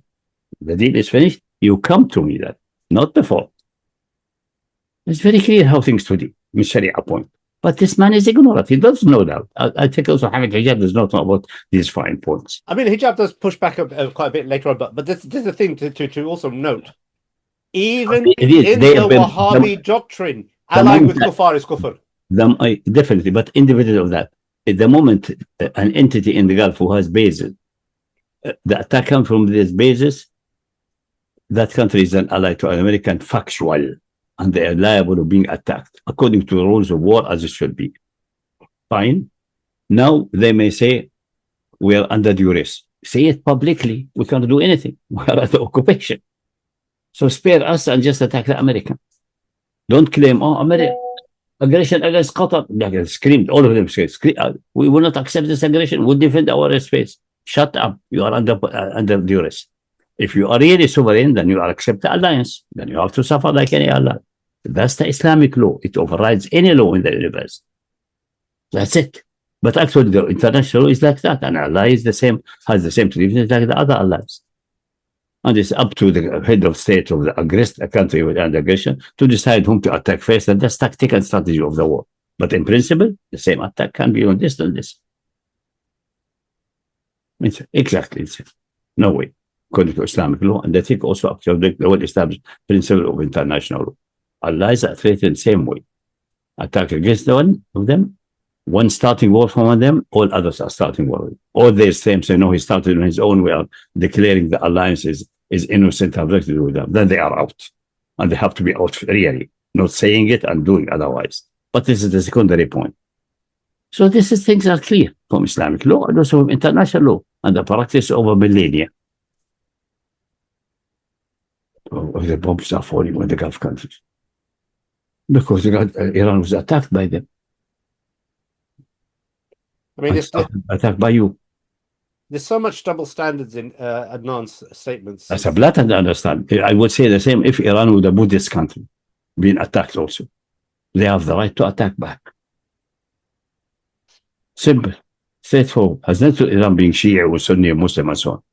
the deal is finished, you come to me that, not before. It's very clear how things to do, in Sharia point. But this man is ignorant. He does know that. I think also having hijab does not know about these fine points. I mean, hijab does push back quite a bit later on, but this is the thing to also note. Even in the Wahhabi doctrine, allying with kuffar is kufr. Definitely, but independent of that, at the moment an entity in the Gulf who has bases, the attack comes from these bases, that country is an ally to an American factual, and they are liable of being attacked according to the rules of war as it should be. Fine. Now they may say, we are under duress. Say it publicly. We can't do anything. We are at the occupation. So spare us and just attack the American. Don't claim, America, aggression against Qatar. They screamed, all of them screamed, we will not accept this aggression. We'll defend our airspace. Shut up. You are under duress. If you are really sovereign, then you are accept the alliance. Then you have to suffer like any ally. That's the Islamic law. It overrides any law in the universe. That's it. But actually, the international law is like that. An ally is the same, has the same treatment like the other allies. And it's up to the head of state of the aggressed country with an aggression to decide whom to attack first. And that's tactic and strategy of the war. But in principle, the same attack can be on this and this. It's exactly the same. No way. According to Islamic law, and I think also according to the well-established principle of international law. Allies are treated the same way. Attack against one of them, one starting war from one of them, all others are starting war. Or they say, no, he started on his own way of declaring the alliance is innocent, have nothing to do with them. Then they are out. And they have to be out really, not saying it and doing otherwise. But this is the secondary point. So things are clear from Islamic law and also from international law and the practice over millennia. The bombs are falling on the Gulf countries because Iran was attacked by them. I mean, attacked by you. There's so much double standards in Adnan's statements. That's a blatant understand. I would say the same if Iran would have Buddhist country being attacked also. They have the right to attack back. Simple. Straightforward. Has not to Iran being Shia or Sunni or Muslim and so on.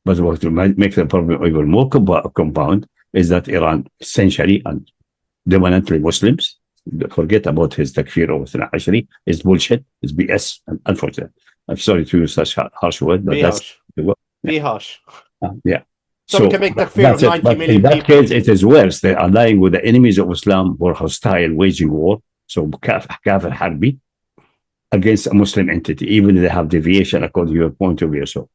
But what might make the problem even more compound is that Iran essentially and dominantly Muslims, forget about his takfir or Ashri, is bullshit, is BS, and unfortunate. I'm sorry to use such harsh word, but be harsh. Yeah. So can make takfir of 90 million in that people. case, it is worse. They are allying with the enemies of Islam who are hostile, waging war. So kafir harbi against a Muslim entity, even if they have deviation according to your point of view. So.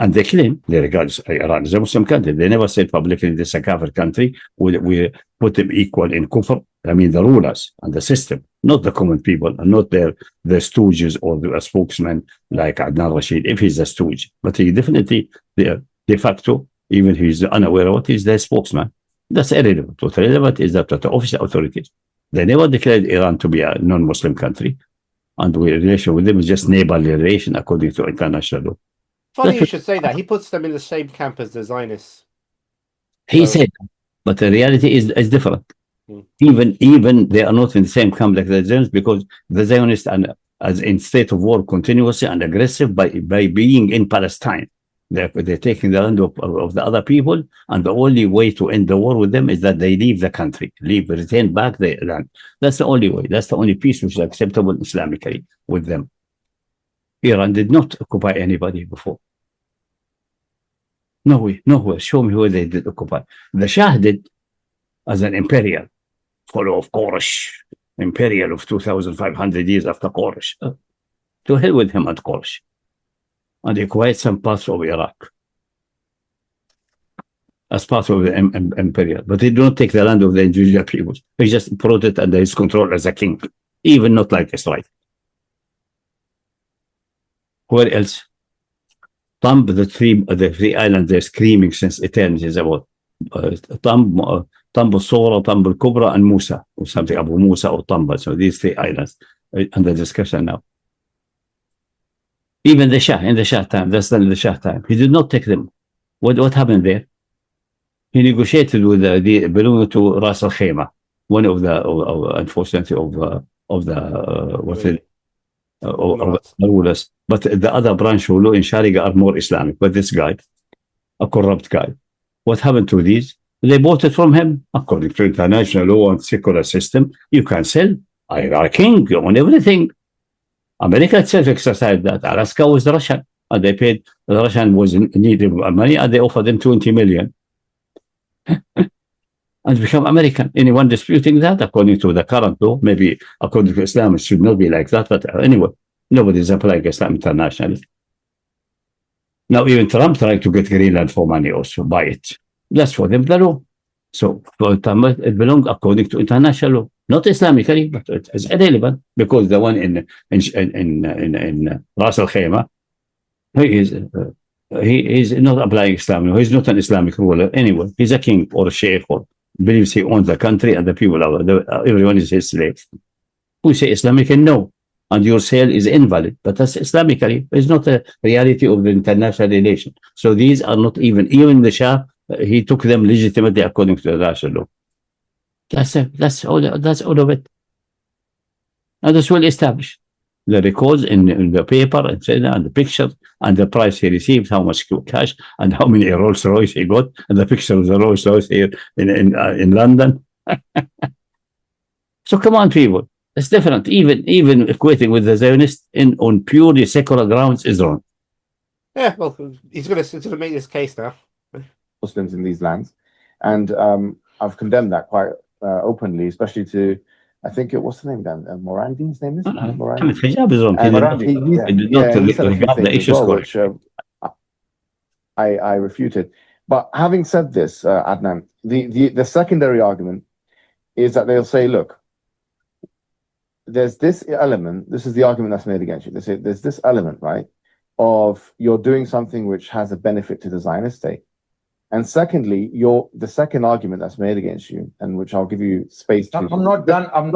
And they claim they regard Iran as a Muslim country. They never said publicly this is a kafir country. We put them equal in kufr I mean, the rulers and the system, not the common people, and not the stooges or the spokesman like Adnan Rashid, if he's a stooge. But he definitely, de facto, even if he's unaware of it, he's the spokesman. That's irrelevant. What's relevant is that the official authorities, they never declared Iran to be a non-Muslim country, and the relation with them is just neighborly relation according to international law. Funny you should say that. He puts them in the same camp as the Zionists. He said, but the reality is different. Even they are not in the same camp like the Zionists, because the Zionists are as in state of war continuously and aggressive by being in Palestine. They're taking the land of the other people, and the only way to end the war with them is that they leave the country, retain back the land. That's the only way. That's the only peace which is acceptable Islamically with them. Iran did not occupy anybody before. No way, nowhere. Show me where they did occupy. The Shah did as an imperial, follow of Quraysh, imperial of 2,500 years after Quraysh. To hell with him at Quraysh. And he acquired some parts of Iraq as part of the imperial. But he did not take the land of the individual peoples. He just brought it under his control as a king, even not like Israel. Where else? Tamb, the three islands, they're screaming since eternities about Tamb al-Sura, Tamb al-Kubra, and Musa, or something, Abu Musa or Tamba. So these 3 islands under discussion now. Even the Shah, in the Shah time, that's in the Shah time, he did not take them. What happened there? He negotiated with the belonging to Ras Al Khaimah, one of the, unfortunately, of the rulers. But the other branch who law in Sharia are more Islamic. But this guy, a corrupt guy, what happened to these? They bought it from him. According to international law and secular system, you can sell. You are a king, you own everything. America itself exercised that. Alaska was Russian, and they paid. The Russian was in need of money, and they offered them 20 million. And become American. Anyone disputing that? According to the current law, maybe according to Islam, it should not be like that. But anyway, nobody is applying Islam internationally. Now, even Trump tried to get Greenland for money also, buy it. That's for them the law. So it belongs according to international law, not Islamically, but it is irrelevant because the one in Ras Al Khaimah, he is not applying Islam. He's not an Islamic ruler anyway. He's a king or a sheikh or believes he owns the country and the people everyone is his slave. We say Islamic and no, and your sale is invalid. But that's Islamically. It's not a reality of the international relation. So these are not even the Shah. He took them legitimately according to the national law. That's all of it. And that's well established. The records in the paper and the pictures and the price he received, how much cash and how many Rolls Royce he got, and the picture of the Rolls Royce here in London. So come on, people. It's different. Even equating with the Zionists on purely secular grounds is wrong. Yeah, well, he's going to make this case now. Muslims in these lands, and I've condemned that quite openly, especially to, I think what's the name then? Morandi's name is Hijab is wrong. He said a few things as well, which I refuted. But having said this, Adnan, the secondary argument is that they'll say, look, there's this element. This is the argument that's made against you. They say there's this element, right, of you're doing something which has a benefit to the Zionist state. And secondly, the second argument that's made against you, and which I'll give you space to. I'm not done. I'm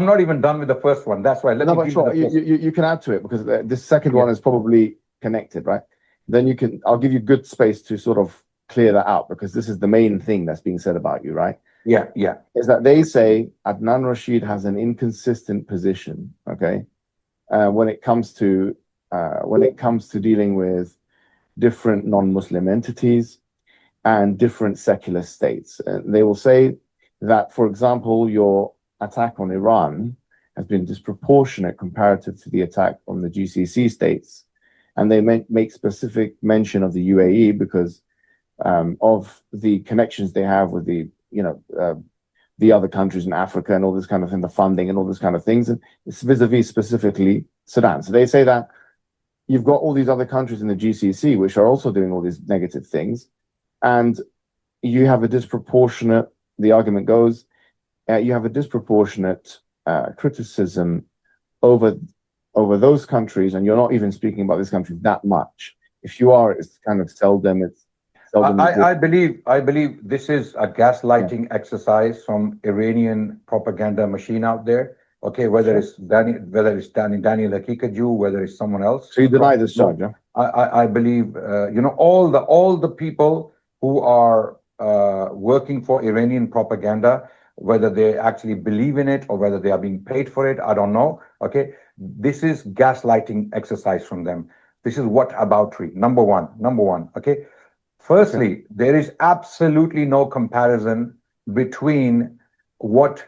not even done with the first one. That's why. You can add to it because this second one is probably connected, right? Then I'll give you good space to sort of clear that out because this is the main thing that's being said about you, right? Yeah. Is that they say Adnan Rashid has an inconsistent position, okay, when it comes to dealing with different non-Muslim entities and different secular states. They will say that, for example, your attack on Iran has been disproportionate comparative to the attack on the GCC states. And they make specific mention of the UAE because of the connections they have with the other countries in Africa and all this kind of thing, the funding and all this kind of things. And it's vis-a-vis specifically Sudan. So they say that you've got all these other countries in the GCC, which are also doing all these negative things. And you have a disproportionate, the argument goes, you have a disproportionate criticism over those countries, and you're not even speaking about this country that much. If you are, it's kind of seldom. It's seldom. I believe this is a gaslighting exercise from Iranian propaganda machine out there. Okay, whether it's Daniel Hakikaju, whether it's someone else. So you deny this charge? No, I believe all the people who are working for Iranian propaganda, whether they actually believe in it or whether they are being paid for it, I don't know. Okay, this is gaslighting exercise from them. This is whataboutery. Number one. Okay. Firstly, there is absolutely no comparison between what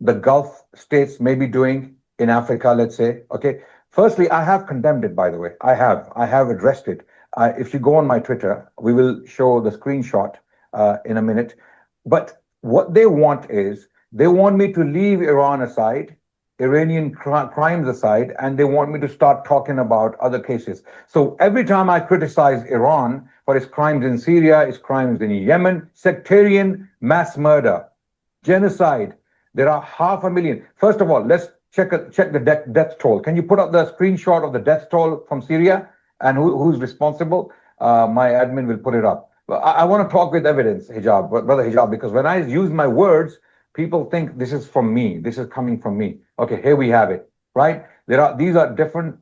the Gulf states may be doing in Africa, let's say. Okay. Firstly, I have condemned it, by the way. I have addressed it. If you go on my Twitter, we will show the screenshot in a minute. But what they want is, they want me to leave Iran aside, Iranian crimes aside, and they want me to start talking about other cases. So every time I criticize Iran for its crimes in Syria, its crimes in Yemen, sectarian mass murder, genocide, there are 500,000. First of all, let's check the death toll. Can you put up the screenshot of the death toll from Syria and who's responsible? My admin will put it up. I want to talk with evidence, Hijab, brother Hijab, because when I use my words, people think this is from me. This is coming from me. Okay, here we have it, right? These are different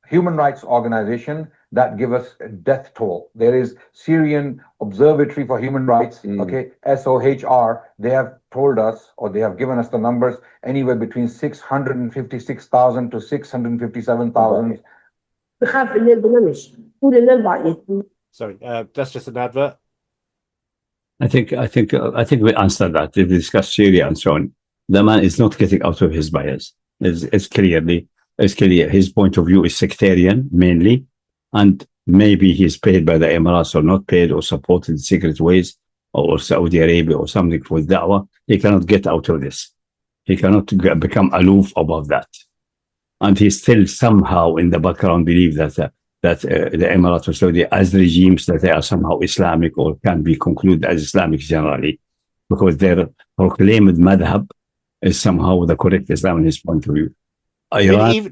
human rights organizations that give us death toll. There is Syrian Observatory for Human Rights, okay, SOHR. They have told us, or they have given us the numbers, anywhere between 656,000 to 657,000. Sorry, that's just an advert. I think we answered that. If we discuss Syria and so on, the man is not getting out of his bias. It's clear. His point of view is sectarian mainly, and maybe he's paid by the Emirates or not paid or supported in secret ways, or Saudi Arabia or something for da'wah. He cannot get out of this. He cannot become aloof above that, and he still somehow in the background believe that the Emirates or Saudi as regimes, that they are somehow Islamic or can be concluded as Islamic generally, because their proclaimed madhab is somehow the correct Islam in his point of view. Iran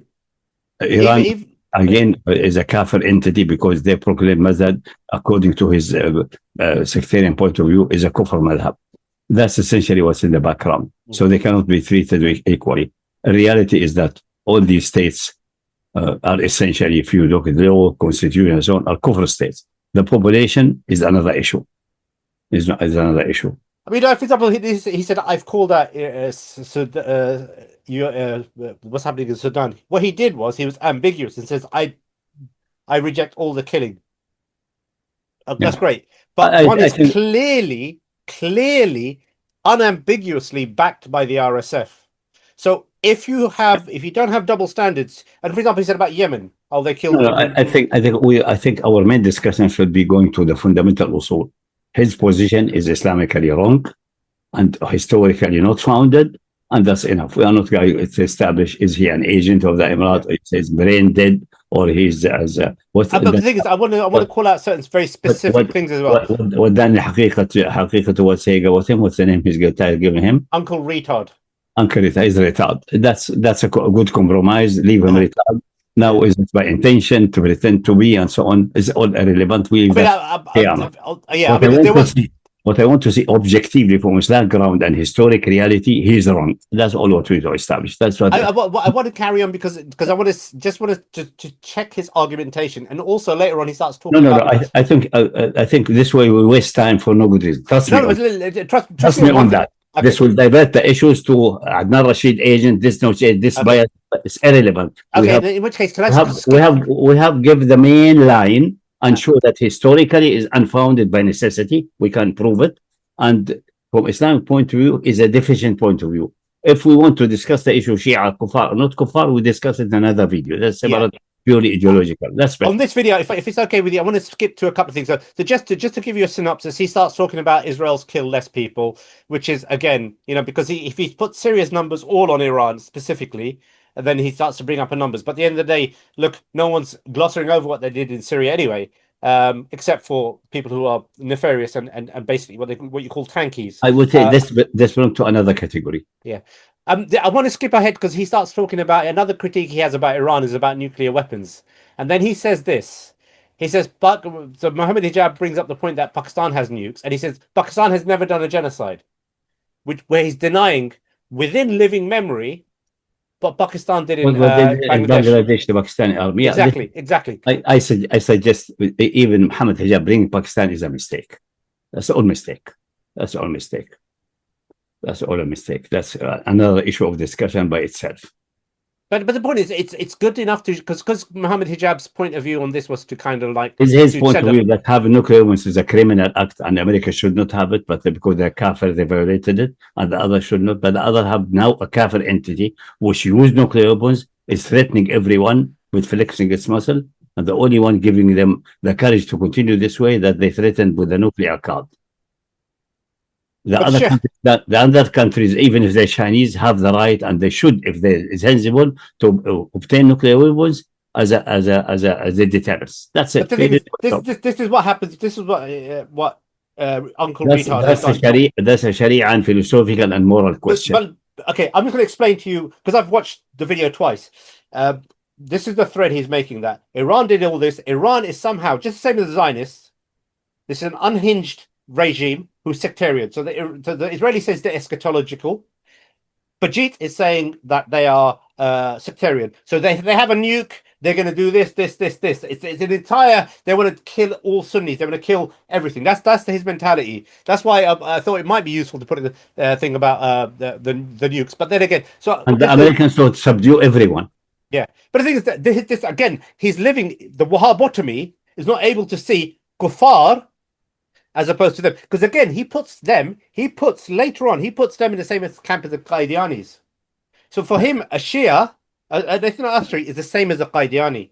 again is a kafir entity because they proclaim madhab according to his sectarian point of view is a kufr madhab. That's essentially what's in the background. So they cannot be treated equally. The reality is that all these states are essentially, if you look at the law, constitution, and so on, are kufr states. The population is another issue. Is another issue. I mean, for example, he said, "I've called out what's happening in Sudan." What he did was he was ambiguous and says, "I reject all the killing." That's great, but one is clearly, unambiguously backed by the RSF. So if you don't have double standards, and for example, he said about Yemen, they killed. No, I think our main discussion should be going to the fundamental usul. His position is Islamically wrong and historically not founded, and that's enough. We are not going to establish is he an agent of the Emirates, or is brain dead, or he's as but the thing is, I want to call out certain very specific things as well. What's the name he's giving him? Uncle Retard. Uncle Retard is retard. That's a good compromise. Leave him retard. Now, is it by intention to pretend to be and so on? Is all irrelevant? What I want to see objectively from Islam ground and historic reality, he's wrong. That's all what we to establish. That's what I want to carry on because I want to check his argumentation, and also later on he starts talking. I think this way we waste time for no good reason. Trust me on that. Okay. This will divert the issues to Adnan Rashid agent, this bias. It's irrelevant. Okay, in which case, we have give the main line and show that historically is unfounded by necessity. We can prove it, and from Islamic point of view is a deficient point of view. If we want to discuss the issue Shia, kuffar or not kuffar, we discuss it in another video. That's about purely ideological. That's better. On this video, if it's okay with you, I want to skip to a couple of things. So just to give you a synopsis, he starts talking about Israel's killed less people, which is again, because if he puts serious numbers all on Iran specifically, and then he starts to bring up numbers. But at the end of the day, look, no one's glossing over what they did in Syria anyway. except for people who are nefarious and basically what you call tankies. I would say this belongs to another category. Yeah. I want to skip ahead because he starts talking about another critique he has about Iran is about nuclear weapons. And then he says this. He says, so Mohammed Hijab brings up the point that Pakistan has nukes, and he says Pakistan has never done a genocide, where he's denying within living memory what Pakistan did in Bangladesh, the Pakistani army. Exactly. I suggest even Mohammed Hijab bringing Pakistan is a mistake. That's all mistake. That's all a mistake. That's another issue of discussion by itself. But the point is, it's good enough to because Mohammed Hijab's point of view on this was to kind of like his point of view that having nuclear weapons is a criminal act and America should not have it, but because they're kafir they violated it, and the other should not. But the other have now a kafir entity which use nuclear weapons, is threatening everyone with flexing its muscle, and the only one giving them the courage to continue this way that they threatened with the nuclear card. The other countries, even if they're Chinese, have the right, and they should, if they're sensible, to obtain nuclear weapons as a deterrence. That's it. This is what happens. This is what Uncle Retard has done. That's a Sharia and philosophical and moral question. But okay, I'm just going to explain to you because I've watched the video twice. This is the thread he's making, that Iran did all this. Iran is somehow just the same as the Zionists. This is an unhinged regime who's sectarian. So the Israeli says they're eschatological. Bajit is saying that they are sectarian. So they have a nuke. They're going to do this. It's an entire. They want to kill all Sunnis. They want to kill everything. That's his mentality. That's why I thought it might be useful to put in the thing about the nukes. But then again, and the Americans would subdue everyone. Yeah, but the thing is that this again, he's living the Wahhabotomy is not able to see kuffar as opposed to them, because again he puts them in the same camp as the Qadianis. So for him, a Shia, a Ashari is the same as a Qadiani.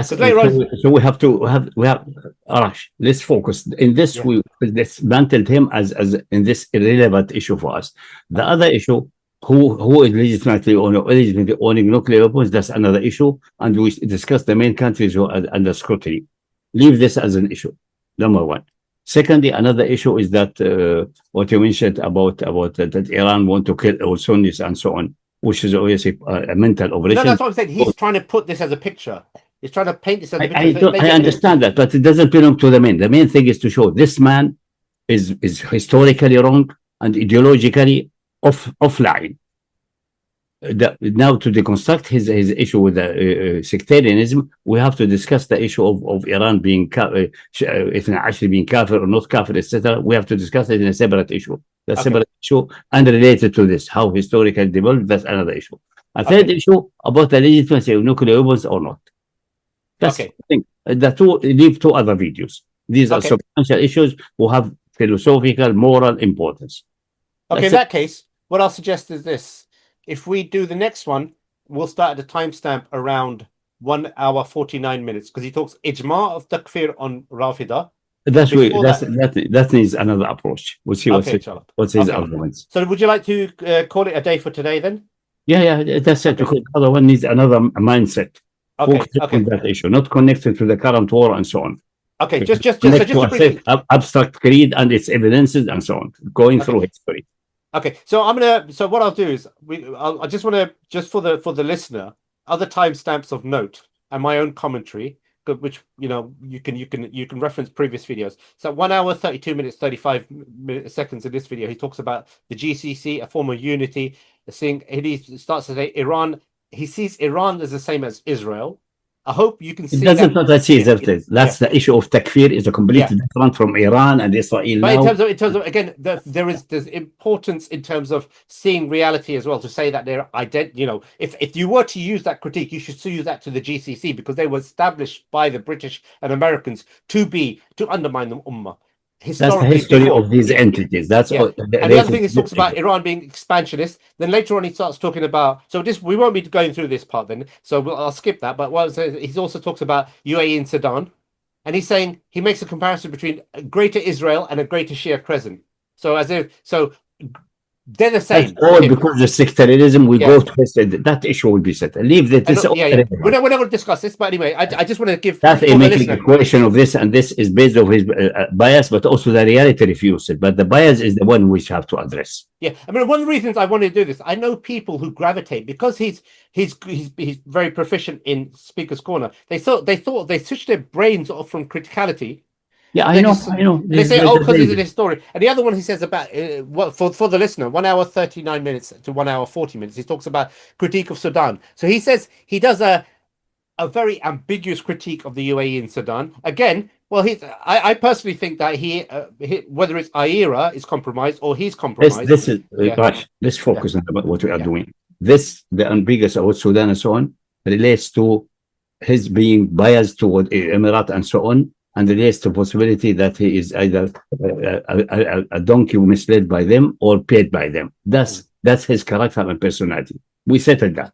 So we have Arash. Let's focus in this. Yeah. Let's mantle him as in this irrelevant issue for us. The other issue, who is legitimately owning nuclear weapons, that's another issue, and we discuss the main countries who are under scrutiny. Leave this as an issue, number one. Secondly, another issue is that what you mentioned about that Iran want to kill all Sunnis and so on, which is obviously a mental operation. No, that's what I'm saying. He's trying to put this as a picture. He's trying to paint this as a picture. I understand that, but it doesn't belong to the main. The main thing is to show this man is historically wrong and ideologically offline. Now to deconstruct his issue with the sectarianism, we have to discuss the issue of Iran being if actually being kafir or not kafir, etc. We have to discuss it in a separate issue. That's a separate issue unrelated to this, how historically developed. That's another issue. A third issue about the legitimacy of nuclear weapons or not. That's the thing. Leave two other videos. These are substantial issues who have philosophical, moral importance. Okay, in that case, what I'll suggest is this. If we do the next one, we'll start at a timestamp around 1 hour 49 minutes, because he talks ijma of takfir on Rafida. That needs another approach. We'll see what's his arguments. So would you like to call it a day for today then? Yeah, that's it. Because the other one needs another mindset. Okay. That issue, not connected to the current war and so on. Okay, just briefly, abstract creed and its evidences and so on, going through history. Okay, so what I'll do is I just want to, just for the listener, other timestamps of note and my own commentary, which you can reference previous videos. So 1 hour 32 minutes 35 seconds in this video, he talks about the GCC, a form of unity. He starts to say Iran. He sees Iran as the same as Israel. I hope you can see. It doesn't not see that. That's the issue of takfir is a completely different from Iran and Israel. But in terms of again, there's importance in terms of seeing reality as well. To say that they're if you were to use that critique, you should use that to the GCC, because they were established by the British and Americans to undermine the Ummah. That's the history of these entities. That's all. And the other thing he talks about Iran being expansionist. Then later on he starts talking about. So we won't be going through this part then. So I'll skip that. But he also talks about UAE and Sudan, and he's saying he makes a comparison between a greater Israel and a greater Shia crescent. So They're the same. That's all because of sectarianism. We Yeah. go to that issue will be set. Leave that. This We're not going to discuss this, but anyway, I just want to give that for the making listener. a question of this, and this is based on his bias, but also the reality refutes it. But the bias is the one we have to address. Yeah, I mean, one of the reasons I want to do this, I know people who gravitate because he's very proficient in Speaker's Corner. They thought they switched their brains off from criticality. Yeah, I know. They say, oh, because he's an historian. And the other one he says about for the listener, 1 hour 39 minutes to 1 hour 40 minutes. He talks about critique of Sudan. So he says he does a very ambiguous critique of the UAE in Sudan. Again, well, I personally think that he whether it's IRA is compromised or he's compromised. This is Raj, let's focus on what we are doing. This, the ambiguous about Sudan and so on, relates to his being biased toward Emirates and so on, and relates to possibility that he is either a donkey misled by them or paid by them. That's his character and personality. We settled that.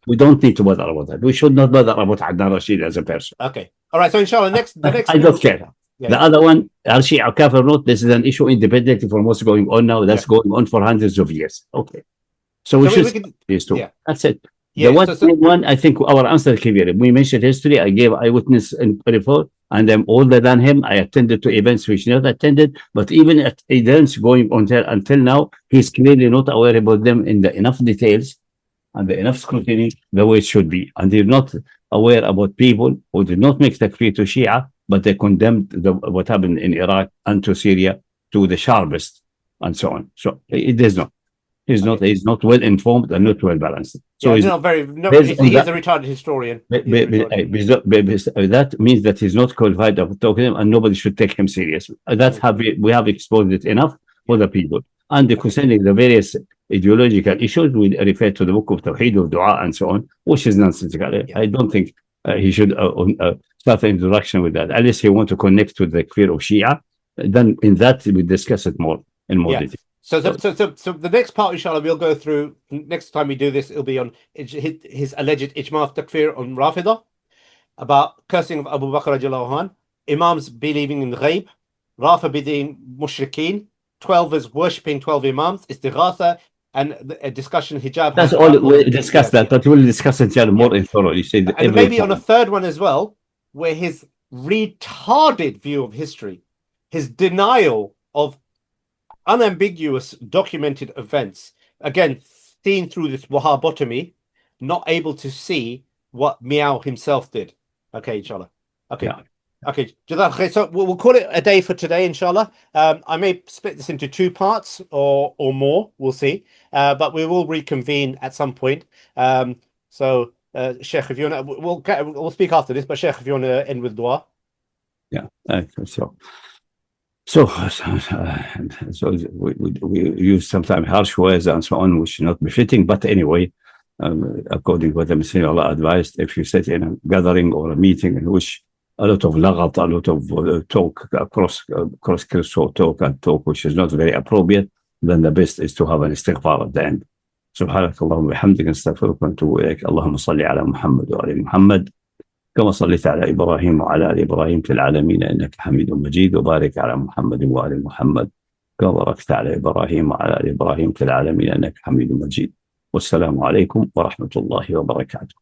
We don't need to bother about that. We should not bother about Adnan Rashid as a person. Okay. All right. So inshallah, the next I don't care. Yeah. The other one, Shia or Kafir not, this is an issue independently from what's going on now. That's going on for hundreds of years. Okay. So we should these two. Yeah. That's it. Yeah, the one, I think our answer is clear. We mentioned history. I gave eyewitness report, and I'm older than him. I attended to events which not attended, but even at events going on until now, he's clearly not aware about them in the enough details and the enough scrutiny the way it should be. And they're not aware about people who did not make takfir to Shia, but they condemned what happened in Iraq and to Syria to the sharpest and so on. So it is not. He's not well informed and not well balanced. So he's not very. No, he is a retarded historian. That means that he's not qualified to talk to him, and nobody should take him seriously. That's how we have exposed it enough for the people. And concerning the various ideological issues, we refer to the book of Tawheed, of Dua, and so on, which is nonsensical. Yeah. I don't think he should start an introduction with that, unless he want to connect with the fear of Shia. Then in that we discuss it more in more detail. So the next part, inshallah, we'll go through. Next time we do this, it'll be on his alleged ijma of takfir on Rafidah, about cursing of Abu Bakr radiallahu anh, Imams believing in ghaib, Rafida being mushrikeen, 12 is worshipping 12 Imams, istighatha, and a discussion hijab. That's all we discussed that, but we'll discuss it more in thoroughly. And maybe on a third one as well, where his retarded view of history, his denial of unambiguous documented events, again seen through this Wahhabotomy, not able to see what Meow himself did. Okay, inshallah. Okay. Yeah. Okay, so we'll call it a day for today, inshallah. I may split this into 2 parts or more, we'll see. But we will reconvene at some point. So Sheikh, if you want to, we'll speak after this, but Sheikh, if you want to end with dua. Yeah, so we use sometimes harsh words and so on, which is not befitting. But anyway, according to what the Messenger of Allah advised, if you sit in a gathering or a meeting in which a lot of laghat, a lot of talk, cross talk and talk, which is not very appropriate, then the best is to have an istighfar at the end. سبحانك اللهم وبحمدك نستغفرك ونتوب إليك. اللهم صل على محمد وعلى محمد كما صليت على إبراهيم وعلى آل إبراهيم في العالمين إنك حميد مجيد، وبارك على محمد وآل محمد كما باركت على إبراهيم وعلى آل إبراهيم في العالمين إنك حميد مجيد. والسلام عليكم ورحمة الله وبركاته.